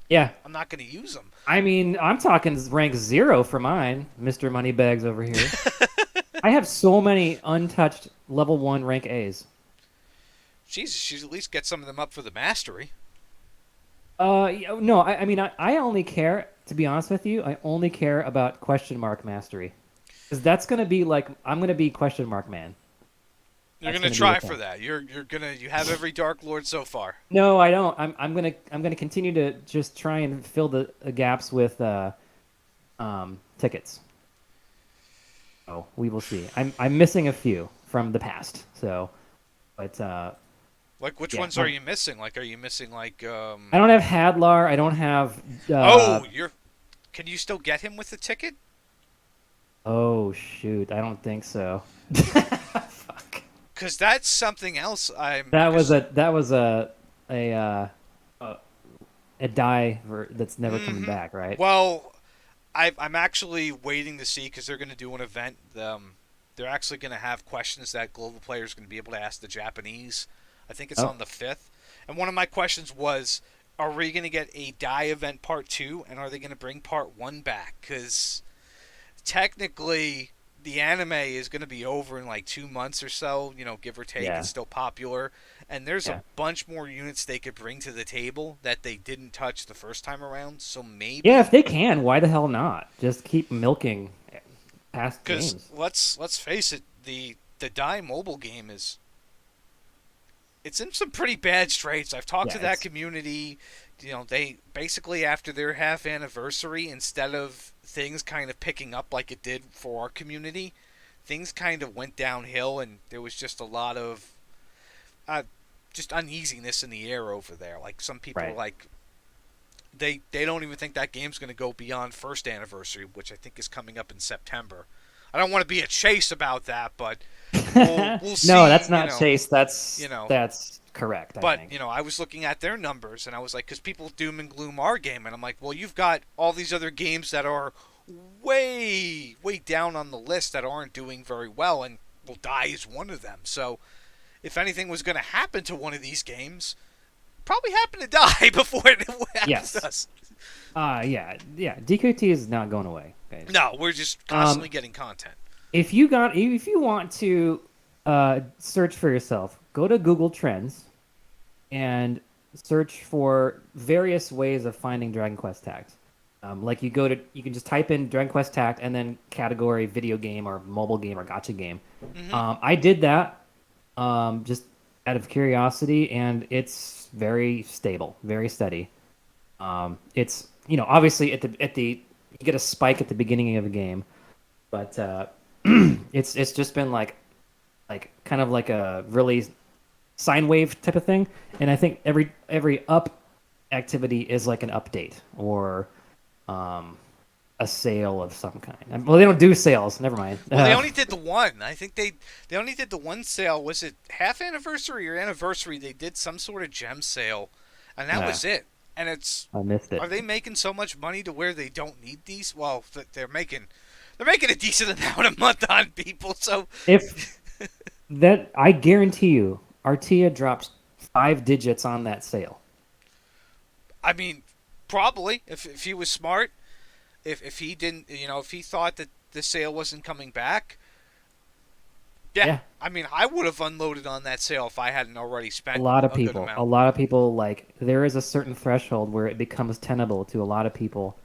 Yeah. I'm not going to use them. I mean, I'm talking rank 0 for mine, Mr. Moneybags over here. I have so many untouched level 1 rank A's. Jesus, she's at least get some of them up for the mastery. No, I mean, I only care, to be honest with you, I only care about question mark mastery. Because that's going to be like, I'm going to be question mark man. You're That's gonna going to be the try for thing. that. You have every Dark Lord so far. No, I don't. I'm gonna continue to just try and fill the gaps with tickets. Oh, we will see. I'm missing a few from the past, so but Like, which yeah. ones are you missing? Like, are you missing like I don't have Hadlar. I don't have Oh, you're. Can you still get him with the ticket? oh shoot, I don't think so. Fuck. Because that's something else. That was Because. a a, a that's never coming Mm-hmm. back, right? Well, I'm actually waiting to see, because they're going to do an event. They're actually going to have questions that global players are going to be able to ask the Japanese. I think it's Oh, on the 5th. And one of my questions was, are we going to get a die event part 2, and are they going to bring part 1 back? Because technically, the anime is going to be over in like 2 months or so, give or take. yeah, It's still popular. And there's a yeah. bunch more units they could bring to the table that they didn't touch the first time around. So Yeah, if maybe. they can, why the hell not? Just keep milking past Because games. let's face it, the Die mobile game is, it's in some pretty bad straits. I've talked Yeah, to that it's community. They basically, after their half anniversary, instead of things kind of picking up like it did for our community, things kind of went downhill, and there was just a lot of uh, just uneasiness in the air over there. Like, some people are right. like, they don't even think that game's going to go beyond first anniversary, which I think is coming up in September. I don't want to be a chase about that, but we'll No, see. that's not Chase. You know. That's correct, I But think. I was looking at their numbers, and I was like, because people doom and gloom our game, and I'm like, well, you've got all these other games that are way way down on the list that aren't doing very well, and will Die is one of them. So if anything was going to happen to one of these games, probably happen to Die before it happens to Yes. us. Yeah. DQT is not going away, guys. No, we're just Um, constantly getting content. if you want to search for yourself, go to Google Trends and search for various ways of finding Dragon Quest tags. Like you can just type in Dragon Quest tag and then category video game or mobile game or gotcha game. Hmm. I did that just out of curiosity, and it's very stable, very steady. It's obviously at the you get a spike at the beginning of a game, but it's just been like kind of like a really sine wave type of thing. And I think every up activity is like an update or um, a sale of some kind. Well, they don't do sales. Never mind. Well, they only did the one. I think they only did the one sale. Was it half anniversary or anniversary? They did some sort of gem sale, and that Nah, was it. And it's, I missed it. are they making so much money to where they don't need these? Well, they're making a decent amount a month on people. So If that, I guarantee you, Artia drops 5 digits on that sale. I mean, probably if he was smart, if he didn't, if he thought that the sale wasn't coming back, yeah. Yeah, I mean, I would have unloaded on that sale if I hadn't already a spent lot of a good people, a amount. lot of people like there is a certain threshold where it becomes tenable to a lot of people.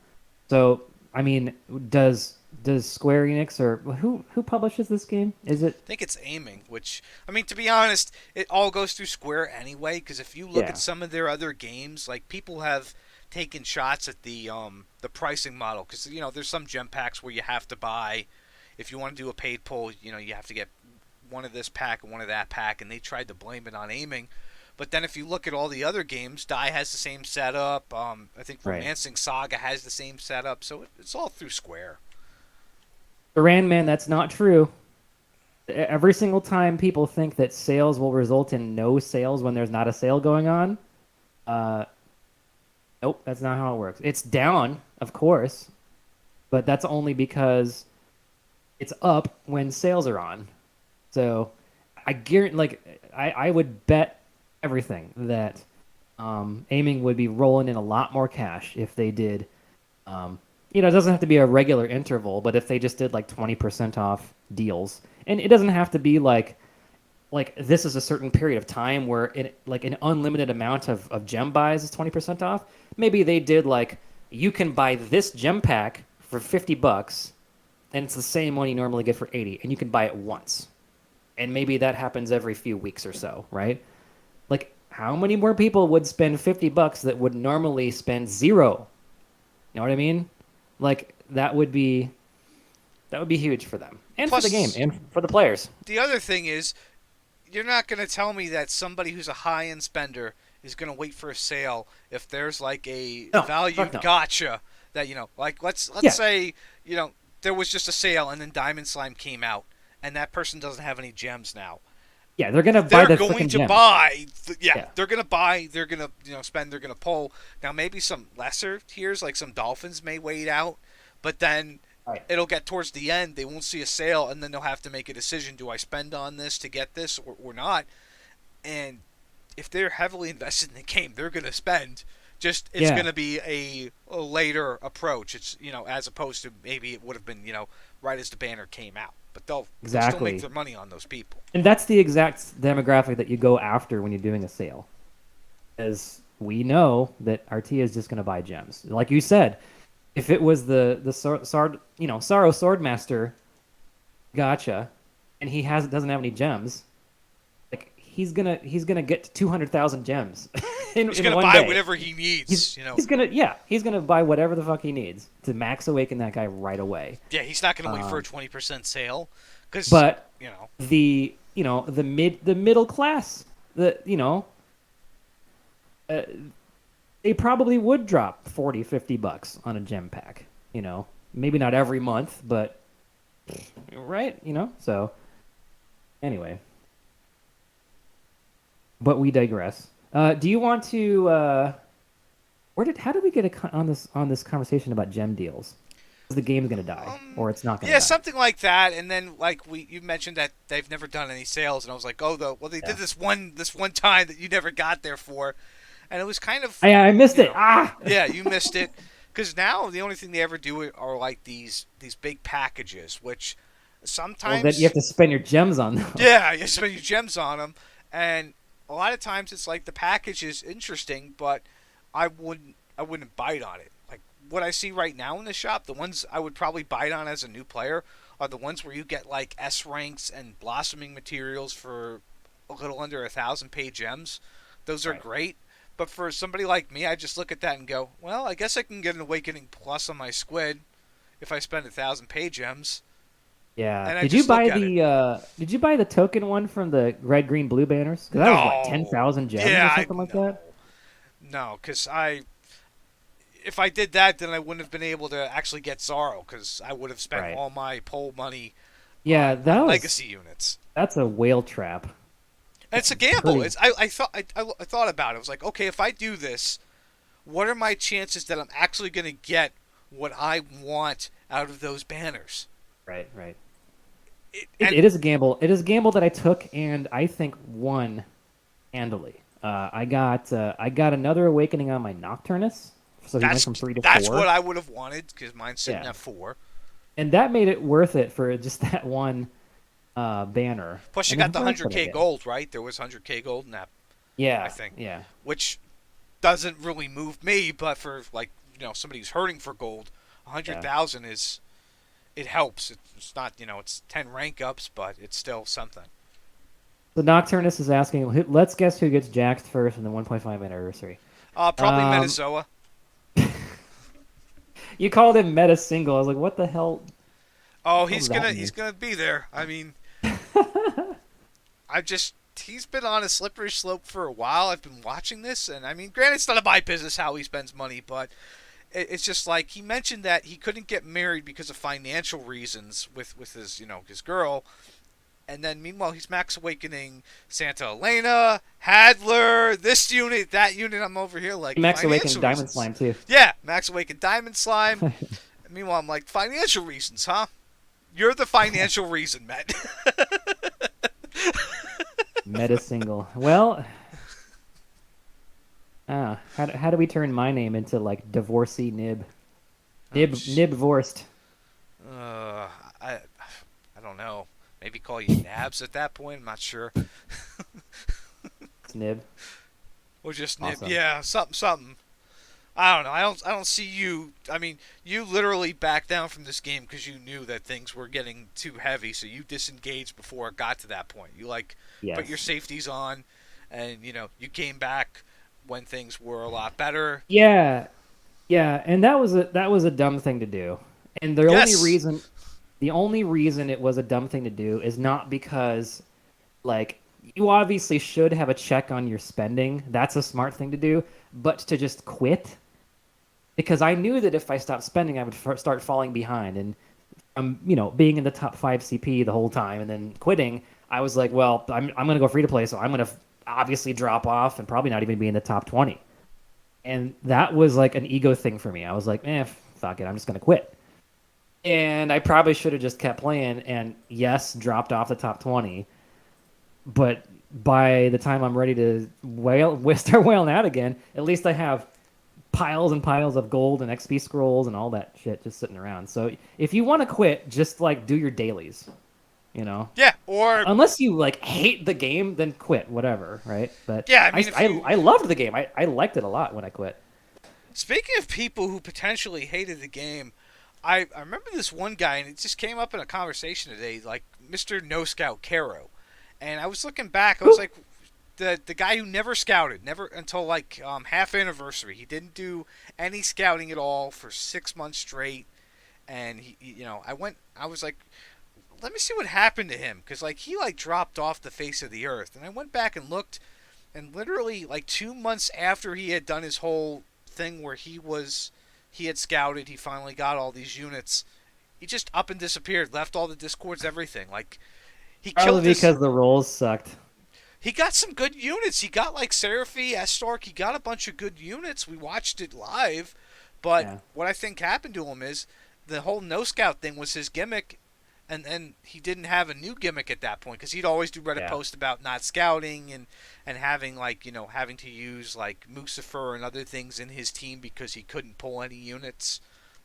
So, I mean, does Square Enix or who publishes this game? Is it? I think it's aiming, which, I mean, to be honest, it all goes through Square anyway. Because if you look at Yeah, some of their other games, like, people have taken shots at the pricing model. Because there's some gem packs where you have to buy, if you want to do a paid pull, you have to get one of this pack and one of that pack, and they tried to blame it on aiming. But then if you look at all the other games, Die has the same setup. I think Right. Romancing Saga has the same setup, so it's all through Square. Duran, man, that's not true. Every single time people think that sales will result in no sales when there's not a sale going on, uh, nope, that's not how it works. It's down, of course, but that's only because it's up when sales are on. So I guarantee, I would bet everything that aiming would be rolling in a lot more cash if they did. It doesn't have to be a regular interval, but if they just did like 20% off deals, and it doesn't have to be like this is a certain period of time where like an unlimited amount of gem buys is 20% off. Maybe they did like you can buy this gem pack for $50 and it's the same one you normally get for 80 and you can buy it once. And maybe that happens every few weeks or so, right? Like how many more people would spend $50 that would normally spend zero? You know what I mean? Like that would be huge for them and for Plus, the game and for the players. the other thing is, you're not going to tell me that somebody who's a high-end spender is going to wait for a sale if there's like a No, value fuck no. gotcha that like let's Yeah, say there was just a sale and then Diamond Slime came out and that person doesn't have any gems now. yeah, they're gonna buy They're the going freaking to gem. buy, Yeah, they're going to buy, they're going to spend, they're going to pull. Now maybe some lesser tiers like some Dolphins may wait out, but then right. it'll get towards the end, they won't see a sale, and then they'll have to make a decision: do I spend on this to get this or not? And if they're heavily invested in the game, they're going to spend. Just it's Yeah, going to be a later approach. It's as opposed to maybe it would have been right as the banner came out. But they'll still make exactly. their money on those people. And that's the exact demographic that you go after when you're doing a sale. As we know that RT is just gonna buy gems. Like you said, if it was the Sorrow Swordmaster gotcha, and he doesn't have any gems, like he's gonna get to 200,000 gems He's in going to one buy day. whatever he needs. He's gonna buy whatever the fuck he needs to max awaken that guy right away. Yeah, he's not going to wait for a Um, 20% sale because but you know the middle class, uh, they probably would drop 40-50 bucks on a gem pack. Maybe not every month, but right. So anyway, but we digress. Do you want to? How did we get on this conversation about gem deals? Is the game's gonna die, or it's not gonna Yeah, die? something like that. And then like you mentioned that they've never done any sales, and I was like, oh, they Yeah. did this one time that you never got there for, and it was kind of I missed you it. know, Ah. yeah, you missed it. Because now the only thing they ever do are like these big packages, which Well, then you sometimes have to spend your gems on them. yeah, you spend your gems on them, and a lot of times it's like the package is interesting, but I wouldn't bite on it. Like what I see right now in the shop, the ones I would probably bite on as a new player are the ones where you get like S ranks and blossoming materials for a little under 1,000 pay gems. Those are Right. great. But for somebody like me, I just look at that and go, well, I guess I can get an Awakening Plus on my squid if I spend 1,000 pay gems. Yeah. And I Did you just look buy at it. Did you buy the token one from the red, green, blue banners? Because that was what, No. 10,000 gems or Yeah, something like no. that. No, because if I did that, then I wouldn't have been able to actually get Zorro, because I would have spent Right. all my poll money Yeah, on legacy units. that's a whale trap. And it's That's a gamble. pretty. I thought about it. I was like, okay, if I do this, what are my chances that I'm actually going to get what I want out of those banners? Right, right. And It is a gamble. It is a gamble that I took, and I think won handily. I got another awakening on my Nocturnus, so he went that's from 3 to that's 4, what I would have wanted, because mine's sitting Yeah. at 4. and that made it worth it for just that one banner. Plus, you And got the who else did I 100K get? gold, right? There was 100K gold in that, I Yeah, think, yeah. which doesn't really move me, but for like somebody who's hurting for gold, Yeah. 100,000 it helps. It's not it's 10 rank ups, but it's still something. So Nocturnus is asking, let's guess who gets jacked first in the 1.5 anniversary. Probably Um, Metazoa. You called him meta single. I was like, what the hell? Oh, What does that he's mean? gonna be there. I mean, I just he's been on a slippery slope for a while. I've been watching this, and I mean, granted, it's none of my business how he spends money, but it's just like he mentioned that he couldn't get married because of financial reasons with his his girl, and then meanwhile he's max awakening Santa Elena, Hadler, this unit, that unit. I'm over here like Max Awakened financial Diamond reasons. Slime too. Yeah, max awaken Diamond Slime. Meanwhile, I'm like financial reasons, huh? You're the financial reason, Matt. Meta single. Well, how do we turn my name into like divorcee nib? Oh, Nib divorced. uh, I I don't know. Maybe call you Nabs at that point. I'm not sure. Nib. Or just Nib. Awesome. Yeah, something. I don't know. I don't see you. I mean, you literally backed down from this game because you knew that things were getting too heavy, so you disengaged before it got to that point. You like put your Yes. safeties on, and you came back when things were a lot better. Yeah. Yeah, and that was a dumb thing to do. And Yes. the only reason it was a dumb thing to do is not because like you obviously should have a check on your spending. That's a smart thing to do, but to just quit because I knew that if I stopped spending, I would start falling behind. And being in the top 5 CP the whole time and then quitting, I was like, well, I'm gonna go free to play, so I'm gonna obviously drop off and probably not even be in the top 20. And that was like an ego thing for me. I was like, fuck it, I'm just gonna quit. And I probably should have just kept playing and yes, dropped off the top 20. But by the time I'm ready to start whaling out again, at least I have piles and piles of gold and XP scrolls and all that shit just sitting around. So if you want to quit, just like do your dailies, you know. Yeah. Or Unless you like hate the game, then quit, whatever, right? But yeah. I I mean, if I, you I loved the game. I liked it a lot when I quit. speaking of people who potentially hated the game, I remember this one guy, and it just came up in a conversation today, like Mr. No Scout Caro. And I was looking back, I was Who? like, the guy who never scouted, never until like half anniversary. He didn't do any scouting at all for 6 months straight. And I was like, let me see what happened to him, because like he like dropped off the face of the earth. And I went back and looked, and literally like 2 months after he had done his whole thing where he had scouted, he finally got all these units. He just up and disappeared, left all the discords, everything. Like he killed Probably this. because the rolls sucked. He got some good units. He got like Seraphy, Estark. He got a bunch of good units. We watched it live, but Yeah. what I think happened to him is the whole no scout thing was his gimmick, and then he didn't have a new gimmick at that point because he'd always do Reddit Yeah. posts about not scouting and having like having to use like Mucifer and other things in his team because he couldn't pull any units.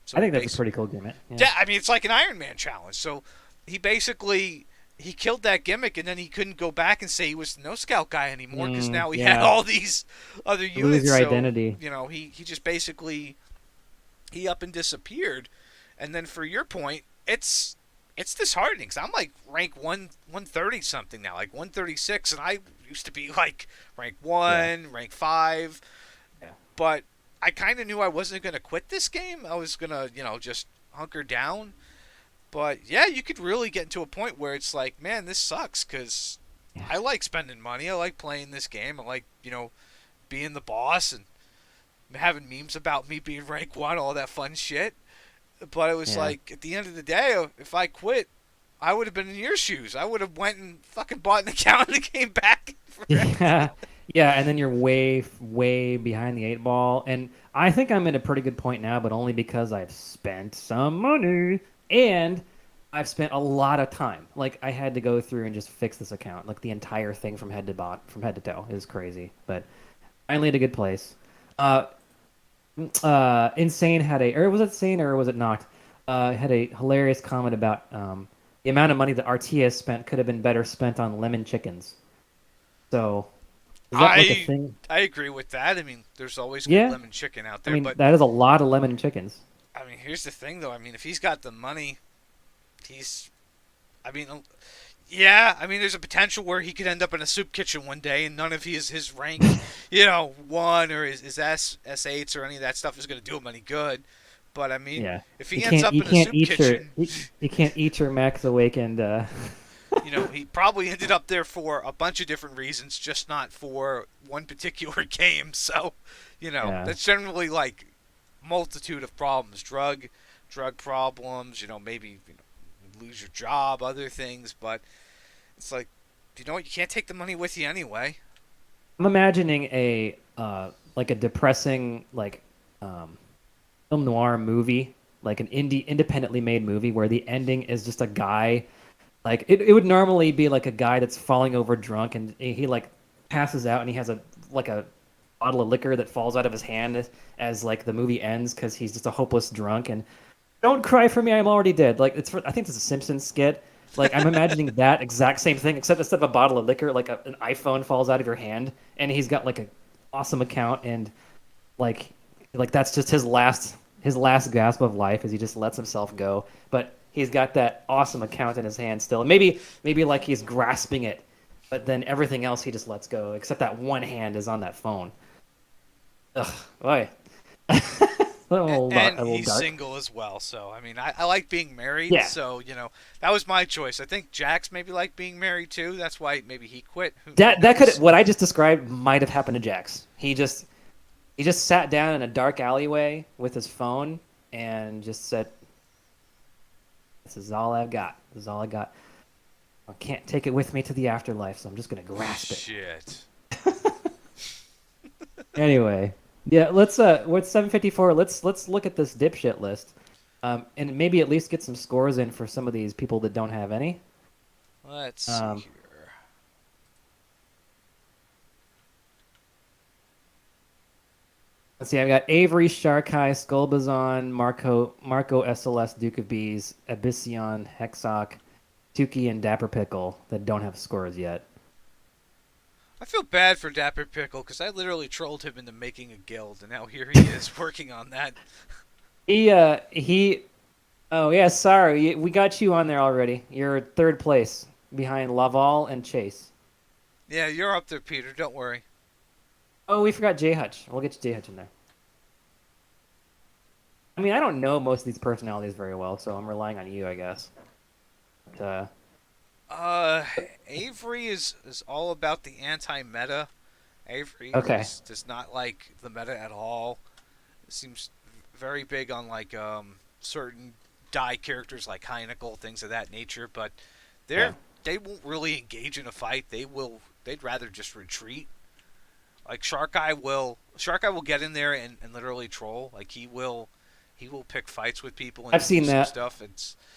So I he think that's a basically pretty cool gimmick. Yeah. yeah, I mean it's like an Iron Man challenge. So he basically he killed that gimmick, and then he couldn't go back and say he was the no scout guy anymore because now he had Yeah. all these other You lose units. your So identity. he just basically he up and disappeared. And then for your point, it's disheartening. Cause I'm like rank 130 something now, like 136, and I used to be like rank Yeah. 1, rank 5, Yeah. but I kind of knew I wasn't gonna quit this game. I was gonna just hunker down. But yeah, you could really get into a point where it's like, man, this sucks because Yeah. I like spending money. I like playing this game. I like being the boss and having memes about me being rank 1, all that fun shit. But it was Yeah. like at the end of the day, if I quit, I would have been in your shoes. I would have went and fucking bought an account and came back. Yeah. Yeah, and then you're way, way behind the eight ball. And I think I'm at a pretty good point now, but only because I've spent some money and I've spent a lot of time. Like I had to go through and just fix this account. Like the entire thing from head to toe is crazy. But finally at a good place. Uh, Insane had or was it Insane or was it Knocked? Had a hilarious comment about the amount of money that RTS spent could have been better spent on lemon chickens. So is that like a I thing? I agree with that. I mean, there's always good Yeah. lemon chicken out I there, mean, but that is a lot of lemon chickens. I mean, here's the thing though. I mean, if he's got the money, he's I mean, yeah, I mean, there's a potential where he could end up in a soup kitchen one day, and none of his rank, 1 or his S S8s or any of that stuff is going to do him any good. But I mean, Yeah. if he ends up in a soup kitchen, You can't eat your Max Awakened. he probably ended up there for a bunch of different reasons, just not for one particular game. So, Yeah. that's generally like multitude of problems, drug problems. Maybe lose your job, other things. But it's like, what? You can't take the money with you anyway. I'm imagining a like a depressing um film noir movie, like an independently made movie where the ending is just a guy like it would normally be like a guy that's falling over drunk and he like passes out and he has a bottle of liquor that falls out of his hand as like the movie ends because he's just a hopeless drunk and don't cry for me, I'm already dead. Like I think it's a Simpsons skit. Like I'm imagining that exact same thing, except instead of a bottle of liquor, like an iPhone falls out of your hand, and he's got like a awesome account, and like that's just his last gasp of life as he just lets himself go. But he's got that awesome account in his hand still. And maybe like he's grasping it, but then everything else he just lets go, except that one hand is on that phone. Ugh, boy. And A little he's dark. single as well. So I mean, I like being married. Yeah, So that was my choice. I think Jax maybe liked being married too. That's why maybe he quit. Who that could knows? what I just described might have happened to Jax. He just sat down in a dark alleyway with his phone and just said, "This is all I've got. This is all I got. I can't take it with me to the afterlife, so I'm just gonna grasp it." Shit. Anyway, yeah, let's what's 754? Let's look at this dipshit list, and maybe at least get some scores in for some of these people that don't have any. Let's see Um, here. let's see. I've got Avery, Sharkai, Skullbazon, Marco SLS, Duke of Bees, Abyssion, Hexoc, Tuki, and Dapper Pickle that don't have scores yet. I feel bad for Dapper Pickle because I literally trolled him into making a guild, and now here he is working on that. He. Oh yeah, sorry, we got you on there already. You're third place behind Laval and Chase. Yeah, you're up there, Peter. Don't worry. Oh, we forgot J Hutch. We'll get J Hutch in there. I mean, I don't know most of these personalities very well, so I'm relying on you, I guess. But, Uh, Avery is all about the anti-meta. Avery okay. does not like the meta at all. Seems very big on like certain die characters like Heineken, things of that nature. But Yeah. they won't really engage in a fight. They'd rather just retreat. Like Shark Eye will get in there and literally troll. Like he will pick fights with people and I've do seen some that. stuff.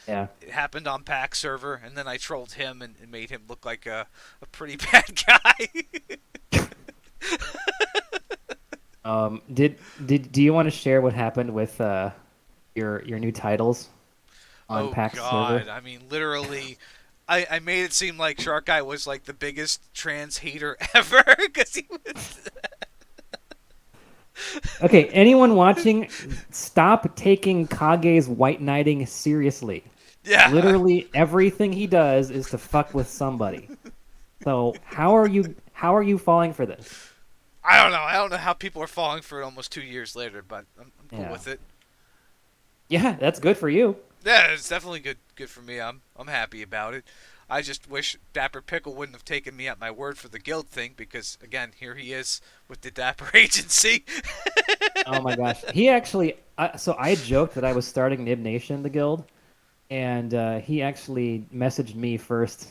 Yeah. It happened on Pack server, and then I trolled him and made him look like a pretty bad guy. Do you want to share what happened with your new titles on Oh PAX server? God! I mean, literally, I made it seem like Shark Guy was like the biggest trans hater ever because he was. Okay, anyone watching, stop taking Kage's white knighting seriously. Yeah, Literally everything he does is to fuck with somebody. So how are you falling for this? I don't know. I don't know how people are falling for it almost 2 years later, but I'm cool Yeah. with it. Yeah, that's good for you. Yeah, it's definitely good for me. I'm happy about it. I just wish Dapper Pickle wouldn't have taken me at my word for the guild thing because again, here he is with the Dapper Agency. Oh my gosh. He actually so I joked that I was starting Nib Nation the guild and he actually messaged me first.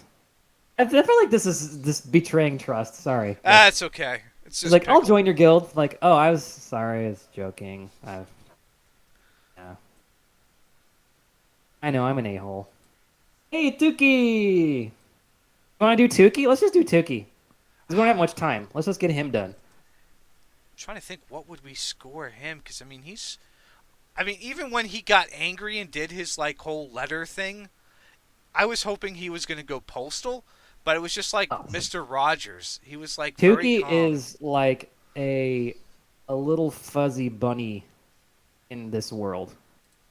I feel like this is this betraying trust. Sorry. Like It's okay. It's he's just like, "I'll Pickle. join your guild." Like, "Oh, I was sorry. I was joking." Yeah. I know I'm an a-hole. Hey, Tuki! You want to do Tuki? Let's just do Tuki. 'Cause we don't have much time. Let's just get him done. Trying to think what would we score him because I mean even when he got angry and did his like whole letter thing, I was hoping he was going to go postal, but it was just like Oh. Mr. Rogers. He was like very Tuki calm. is like a little fuzzy bunny in this world.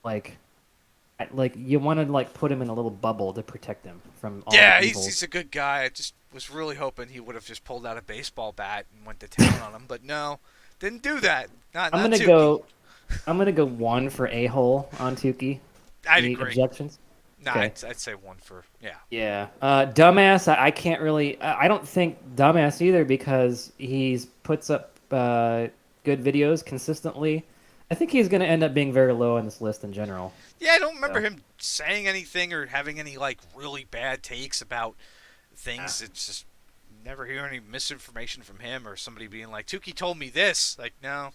Like like you want to like put him in a little bubble to protect him from all the Yeah, he's evils. he's a good guy. I just was really hoping he would have just pulled out a baseball bat and went to town on him, but no, didn't do that. Not I'm not gonna Tukey. go. I'm gonna go 1 for a-hole on Tukey. I'd Any agree. objections? Nah, Okay. I'd say one for yeah. Yeah. Dumbass, I can't really. I don't think dumbass either because he's puts up good videos consistently. I think he's going to end up being very low on this list in general. Yeah, I don't remember So, him saying anything or having any like really bad takes about yeah. things. It's just never hear any misinformation from him or somebody being like, Tukey told me this. Like, no,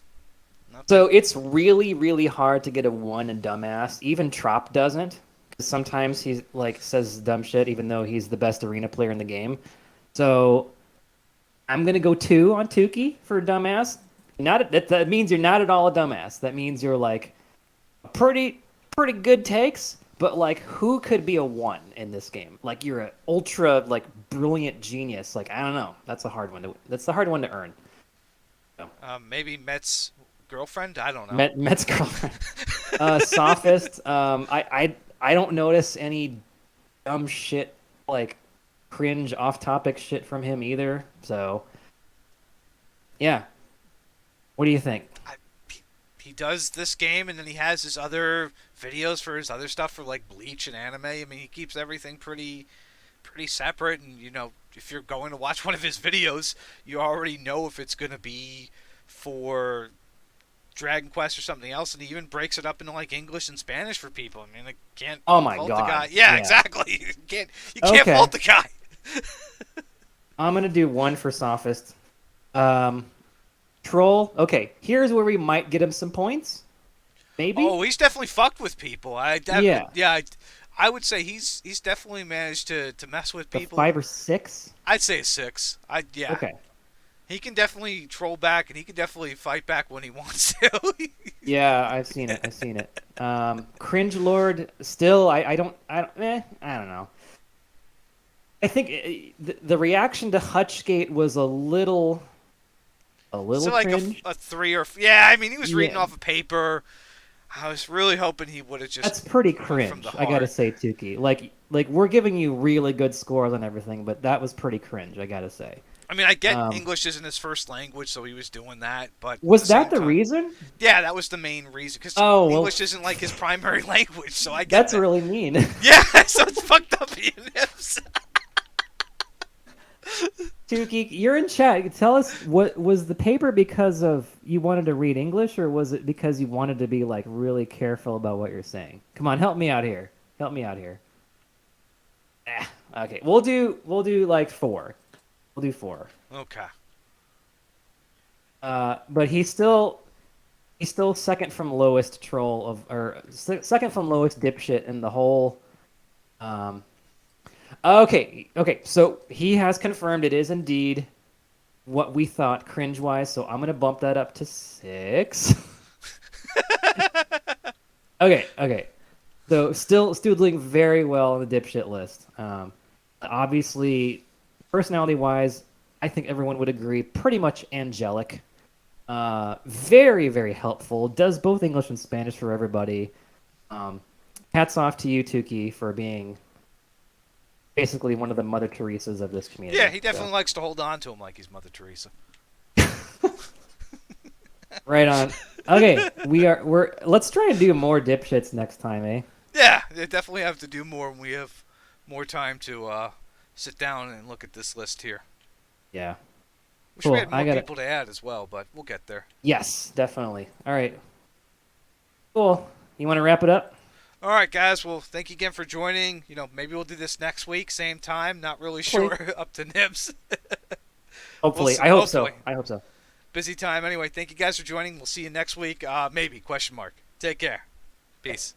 So nothing. it's really, really hard to get a 1 in dumbass. Even Trop doesn't. 'Cause sometimes he like says dumb shit, even though he's the best arena player in the game. So I'm gonna go 2 on Tukey for dumbass. Not that means you're not at all a dumbass. That means you're like pretty good takes, but like who could be a 1 in this game? Like you're an ultra like brilliant genius. Like I don't know. That's the hard one to earn. So, Maybe Met's girlfriend. I don't know. Mets girlfriend. Sophist. I don't notice any dumb shit like cringe off topic shit from him either. So yeah. What do you think? I, he does this game, and then he has his other videos for his other stuff for like Bleach and anime. I mean, he keeps everything pretty separate, and if you're going to watch one of his videos, you already know if it's going to be for Dragon Quest or something else, and he even breaks it up into like English and Spanish for people. I mean, I can't Oh my fault the god. guy. Yeah, Yeah. exactly. You can't Okay. fault the guy. I'm gonna do 1 for sophist. Um, Troll. Okay, here's where we might get him some points. Maybe. Oh, he's definitely fucked with people. Yeah, Yeah, I would say he's definitely managed to mess with the people. 5 or 6. I'd say a 6. Yeah. Okay. He can definitely troll back, and he can definitely fight back when he wants to. Yeah, I've seen it. I've seen it. Cringe Lord. Still, I don't know. I think the reaction to Hutchgate was a little So like cringe. a 3 or yeah. I mean, he was reading Yeah, off a paper. I was really hoping he would have just that's pretty went from cringe. the I gotta heart. say, Tukey. Like we're giving you really good scores on everything, but that was pretty cringe. I gotta say. I mean, I get Um, English isn't his first language, so he was doing that. But at the was same that the time, reason? yeah, that was the main reason. Because Oh well, English isn't like his primary language, so I get that's that. really mean. Yeah, so it's fucked up being him. Tukey, you're in chat. Tell us, what was the paper because of you wanted to read English, or was it because you wanted to be like really careful about what you're saying? Come on, help me out here. Help me out here. Okay, we'll do like 4. We'll do 4. Okay. But he's still second from lowest troll of or second from lowest dipshit in the whole. Um, okay. So he has confirmed it is indeed what we thought cringe wise. So I'm gonna bump that up to 6. Okay. So still doing very well on the dipshit list. Obviously, personality wise, I think everyone would agree, pretty much angelic. Very, very helpful. Does both English and Spanish for everybody. Um, Hats off to you, Tukey, for being basically one of the Mother Teresas of this Yeah, community. he So, definitely likes to hold on to him like he's Mother Teresa. right on. Okay, let's try and do more dipshits next time, eh? Yeah, they definitely have to do more when we have more time to sit down and look at this list here. Yeah. Wish we Cool. had I more got it. people to add as well, but we'll get there. Yes, definitely. All right. Cool. You want to wrap it up? All right, guys. Well, thank you again for joining. Maybe we'll do this next week, same time. Not really Hopefully. sure. Up to Nibs. We'll Hopefully. see. I hope so. Hopefully. I hope so. Busy time. Anyway, thank you guys for joining. We'll see you next week. Maybe, question mark. Take care. Peace.